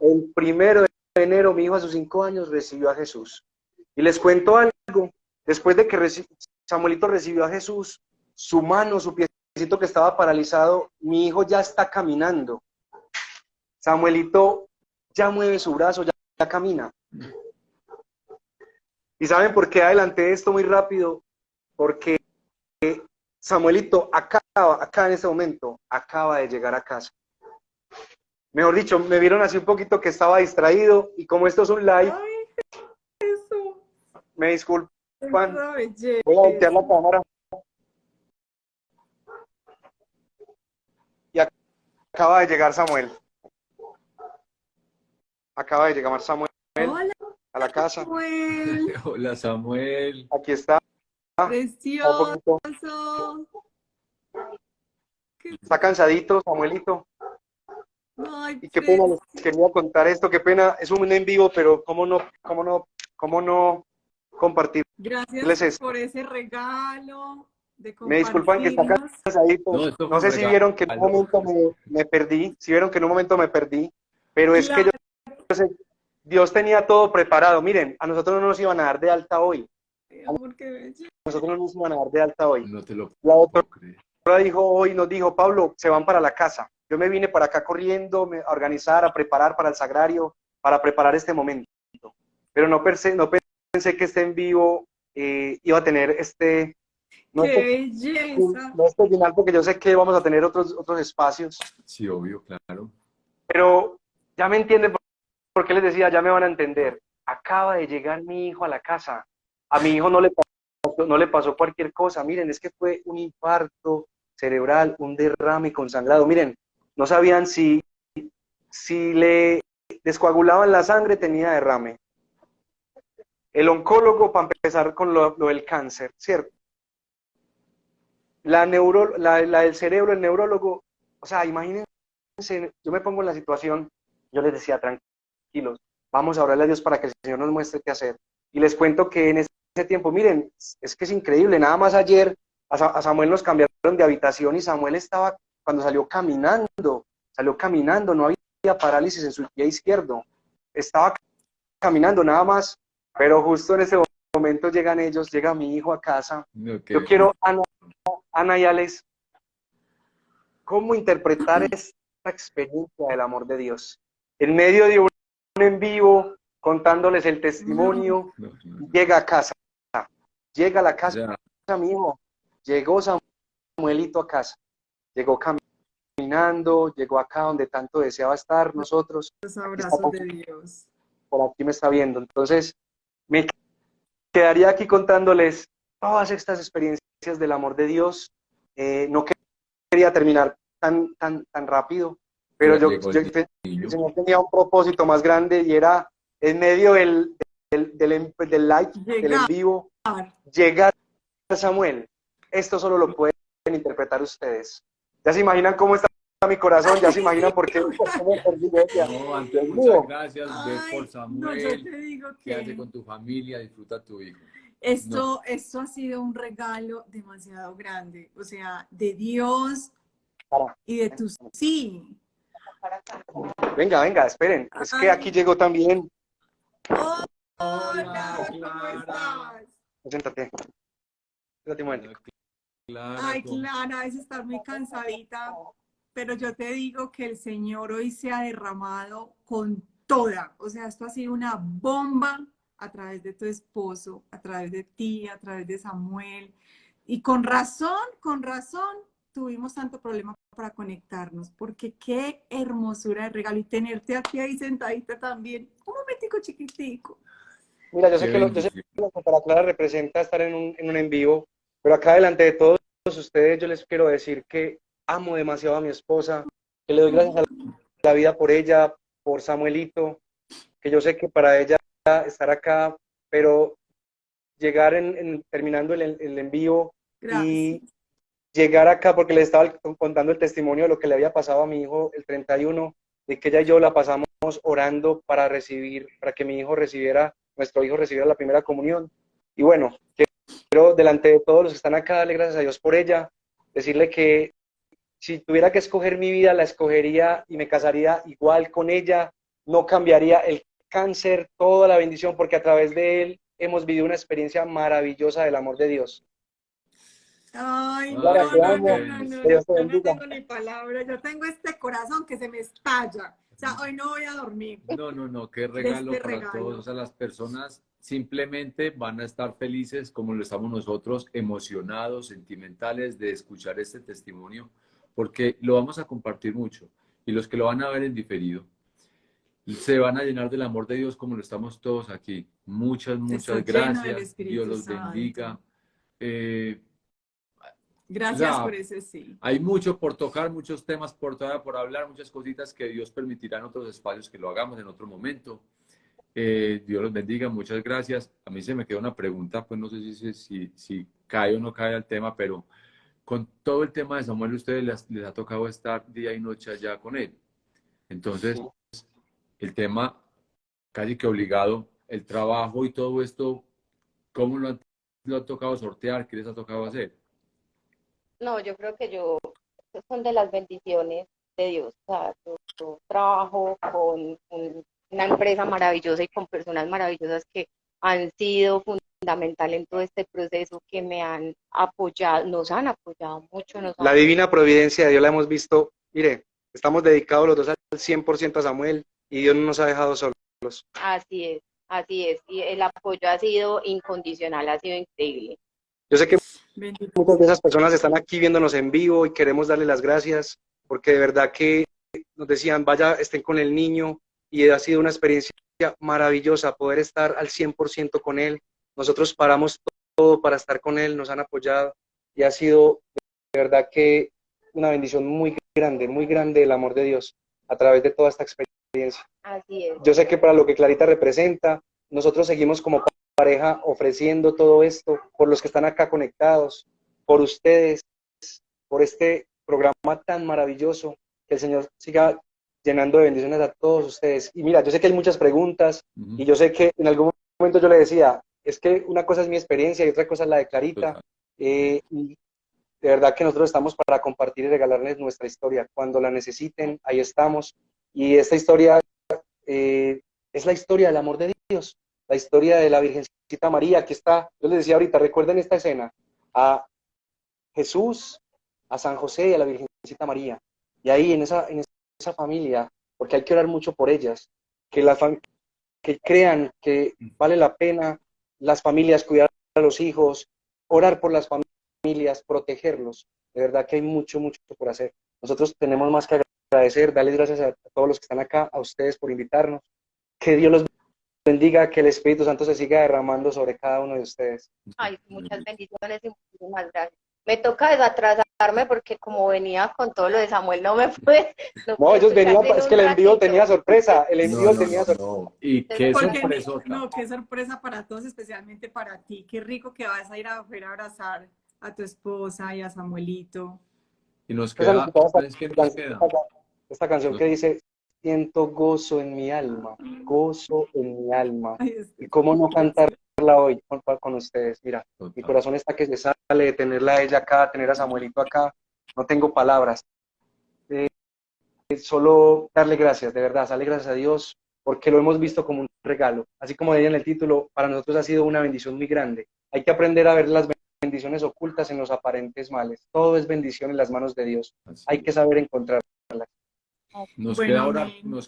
El 1 de enero, mi hijo a sus 5 años recibió a Jesús. Y les cuento algo, después de que Samuelito recibió a Jesús, su mano, su piecito que estaba paralizado, mi hijo ya está caminando. Samuelito ya mueve su brazo, ya camina. ¿Y saben por qué adelanté esto muy rápido? Porque Samuelito acá en este momento, acaba de llegar a casa. Mejor dicho, me vieron así un poquito que estaba distraído, y como esto es un live, Ay, eso. me disculpan, Esa belleza. voy a voltear la cámara. Y acaba de llegar Samuel. Acaba de llegar Samuel Hola, a la casa. Samuel. Hola, Samuel. Aquí está. Un Precioso. poquito. Qué- Está cansadito, Samuelito. Ay, Y qué pena, les quería contar esto, qué pena, es un en vivo, pero cómo no compartirles gracias esto. por ese regalo de Me disculpan que está compartirnos. cansadito. No, esto fue No un sé si vieron que en un regalo. momento me perdí, si vieron que en un momento me perdí, pero es que Claro. yo sé, Dios tenía todo preparado. Miren, a nosotros no nos iban a dar de alta hoy. Amor, qué bello. A nosotros no nos iban a dar de alta hoy. No te lo La puedo doctora creer. nos dijo, Pablo, se van para la casa. Yo me vine para acá corriendo, a organizar, a preparar para el sagrario, para preparar este momento. Pero no pensé que este en vivo iba a tener no Qué belleza. este final, porque yo sé que vamos a tener otros espacios. Sí, obvio, claro. Pero ya me entienden por qué les decía, ya me van a entender. Acaba de llegar mi hijo a la casa. A mi hijo no le pasó cualquier cosa. Miren, es que fue un infarto cerebral, un derrame consangrado. Miren, no sabían si le descoagulaban la sangre, tenía derrame. El oncólogo, para empezar con lo del cáncer, ¿cierto? La del cerebro, el neurólogo, o sea, imagínense, yo me pongo en la situación, yo les decía, tranquilos, vamos a orarle a Dios para que el Señor nos muestre qué hacer. Y les cuento que en ese tiempo, miren, es que es increíble, nada más ayer a Samuel nos cambiaron de habitación y Samuel estaba, cuando salió caminando, no había parálisis en su pie izquierdo, estaba caminando nada más, pero justo en ese momento llega mi hijo a casa. No, Yo quiero, Ana y Alex, ¿cómo interpretar esta experiencia del amor de Dios? En medio de un en vivo, contándoles el testimonio, no. llega a casa, llega a la casa, Ya, mi hijo, llegó Samuelito a casa, llegó caminando, llegó acá donde tanto deseaba estar nosotros. Los abrazos de Dios. Por aquí me está viendo. Entonces, me quedaría aquí contándoles todas estas experiencias del amor de Dios. No quería terminar tan rápido, pero ya el llegó el niño. Señor tenía un propósito más grande y era en medio del live, del en vivo, llegar a Samuel. Esto solo lo pueden interpretar ustedes. Ya se imaginan cómo está mi corazón, ya se imaginan por qué. No, Antonio, muchas gracias. Ve por No, Samuel. yo te digo Quédate que con tu familia, disfruta a tu hijo. esto ha sido un regalo demasiado grande, o sea, de Dios y de tu sí. Venga, esperen. Es que aquí llegó también. Hola, ¿cómo estás? Siéntate. Siéntate un momento. Ay, Clara, es estar muy cansadita, pero yo te digo que el Señor hoy se ha derramado con toda. O sea, esto ha sido una bomba a través de tu esposo, a través de ti, a través de Samuel. Y con razón, tuvimos tanto problema para conectarnos, porque qué hermosura de regalo. Y tenerte aquí ahí sentadita también, un momentico chiquitico. Mira, yo sé que lo que para Clara representa estar en un en vivo, pero acá delante de todos ustedes yo les quiero decir que amo demasiado a mi esposa, que le doy gracias a la vida por ella, por Samuelito, que yo sé que para ella estar acá pero llegar terminando el envío Gracias. y llegar acá, porque le estaba contando el testimonio de lo que le había pasado a mi hijo el 31, de que ella y yo la pasamos orando para que mi hijo recibiera, nuestro hijo recibiera la primera comunión. Y bueno, quiero delante de todos los que están acá, darle gracias a Dios por ella, decirle que si tuviera que escoger mi vida, la escogería y me casaría igual con ella, no cambiaría el cáncer, toda la bendición, porque a través de él hemos vivido una experiencia maravillosa del amor de Dios. Ay, Clara, no, te no, amo. no, no, no, Dios te yo no bendiga. tengo ni palabras, yo tengo este corazón que se me estalla. O sea, hoy no voy a dormir. No, qué regalo este para regalo. todos. O sea, las personas simplemente van a estar felices como lo estamos nosotros, emocionados, sentimentales de escuchar este testimonio, porque lo vamos a compartir mucho. Y los que lo van a ver en diferido, se van a llenar del amor de Dios como lo estamos todos aquí. Muchas, Se está muchas lleno del gracias. Espíritu Dios los Santo. bendiga. O Gracias sea, por ese sí. hay mucho por tocar, muchos temas por hablar, muchas cositas que Dios permitirá en otros espacios que lo hagamos en otro momento. Dios los bendiga, muchas gracias. A mí se me queda una pregunta, pues no sé si cae o no cae al tema, pero con todo el tema de Samuel, ustedes les ha tocado estar día y noche allá con él. Entonces, el tema casi que obligado, el trabajo y todo esto, ¿cómo lo han tocado sortear? ¿Qué les ha tocado hacer? No, yo creo que son de las bendiciones de Dios. O sea, yo trabajo con una empresa maravillosa y con personas maravillosas que han sido fundamental en todo este proceso, que me han apoyado, nos han apoyado mucho. La divina providencia de Dios la hemos visto. Mire, estamos dedicados los dos al 100% a Samuel y Dios no nos ha dejado solos. Así es, así es. Y el apoyo ha sido incondicional, ha sido increíble. Yo sé que Bendito. muchas de esas personas están aquí viéndonos en vivo y queremos darle las gracias porque de verdad que nos decían, vaya, estén con el niño, y ha sido una experiencia maravillosa poder estar al 100% con él. Nosotros paramos todo para estar con él, nos han apoyado y ha sido de verdad que una bendición muy grande el amor de Dios a través de toda esta experiencia. Así es. Yo sé que para lo que Clarita representa, nosotros seguimos como pareja ofreciendo todo esto por los que están acá conectados, por ustedes, por este programa tan maravilloso, que el Señor siga llenando de bendiciones a todos ustedes. Y mira, yo sé que hay muchas preguntas y yo sé que en algún momento yo le decía, es que una cosa es mi experiencia y otra cosa es la de Clarita. Y de verdad que nosotros estamos para compartir y regalarles nuestra historia. Cuando la necesiten, ahí estamos. Y esta historia es la historia del amor de Dios, la historia de la Virgencita María. Aquí está, yo les decía ahorita, recuerden esta escena, a Jesús, a San José y a la Virgencita María. Y ahí en esa familia, porque hay que orar mucho por ellas, que crean que vale la pena las familias, cuidar a los hijos, orar por las familias, protegerlos. De verdad que hay mucho por hacer. Nosotros tenemos más que agradecer, darles gracias a todos los que están acá, a ustedes por invitarnos. Que Dios los bendiga, que el Espíritu Santo se siga derramando sobre cada uno de ustedes. Ay, muchas bendiciones y muchísimas gracias. Me toca desatrasarme porque como venía con todo lo de Samuel, no me pude. No, ellos venían, es que el envío tenía sorpresa, el envío tenía sorpresa. No. Y qué sorpresa. No, qué sorpresa para todos, especialmente para ti. Qué rico que vas a ir a abrazar a tu esposa y a Samuelito. Y nos queda, ¿sabes qué nos queda? Esta canción que dice, siento gozo en mi alma, gozo en mi alma. ¿Y cómo no cantarla hoy con ustedes? Mira, mi corazón está que se sale de tenerla a ella acá, tener a Samuelito acá. No tengo palabras. Solo darle gracias, de verdad, darle gracias a Dios, porque lo hemos visto como un regalo. Así como decía en el título, para nosotros ha sido una bendición muy grande. Hay que aprender a ver las bendiciones ocultas en los aparentes males. Todo es bendición en las manos de Dios. Hay que saber encontrarlas. Nos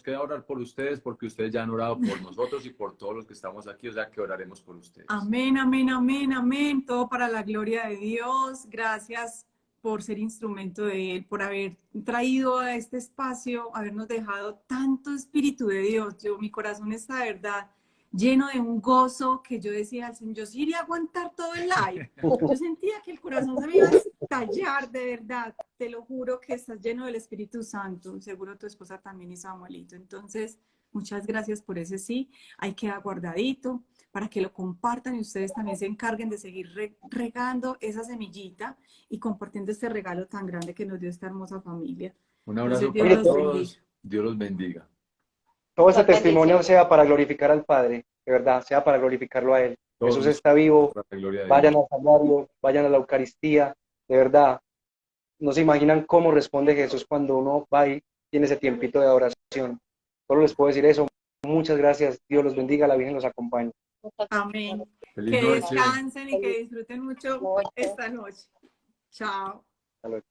queda orar por ustedes, porque ustedes ya han orado por nosotros y por todos los que estamos aquí, o sea que oraremos por ustedes. Amén, amén, amén, amén. Todo para la gloria de Dios. Gracias por ser instrumento de Él, por haber traído a este espacio, habernos dejado tanto Espíritu de Dios. Mi corazón está de verdad lleno de un gozo que yo decía al Señor, yo sí iría a aguantar todo el live. Yo sentía que el corazón se me iba a estallar, de verdad. Te lo juro que estás lleno del Espíritu Santo. Seguro tu esposa también y Samuelito. Entonces, Muchas gracias por ese sí. Ahí queda guardadito para que lo compartan y ustedes también se encarguen de seguir regando esa semillita y compartiendo este regalo tan grande que nos dio esta hermosa familia. Un Entonces, abrazo Dios para los bendiga. todos. Dios los bendiga. Todo este Muchas testimonio bendiciones. sea para glorificar al Padre, de verdad, sea para glorificarlo a Él. Todos Jesús está vivo, para la gloria de vayan Dios. al Sagrario, vayan a la Eucaristía, de verdad. No se imaginan cómo responde Jesús cuando uno va y tiene ese tiempito de adoración. Solo les puedo decir eso. Muchas gracias. Dios los bendiga, la Virgen los acompañe. Muchas Amén. Feliz Que noche. descansen y que disfruten mucho noche. esta noche. Chao. Hasta luego.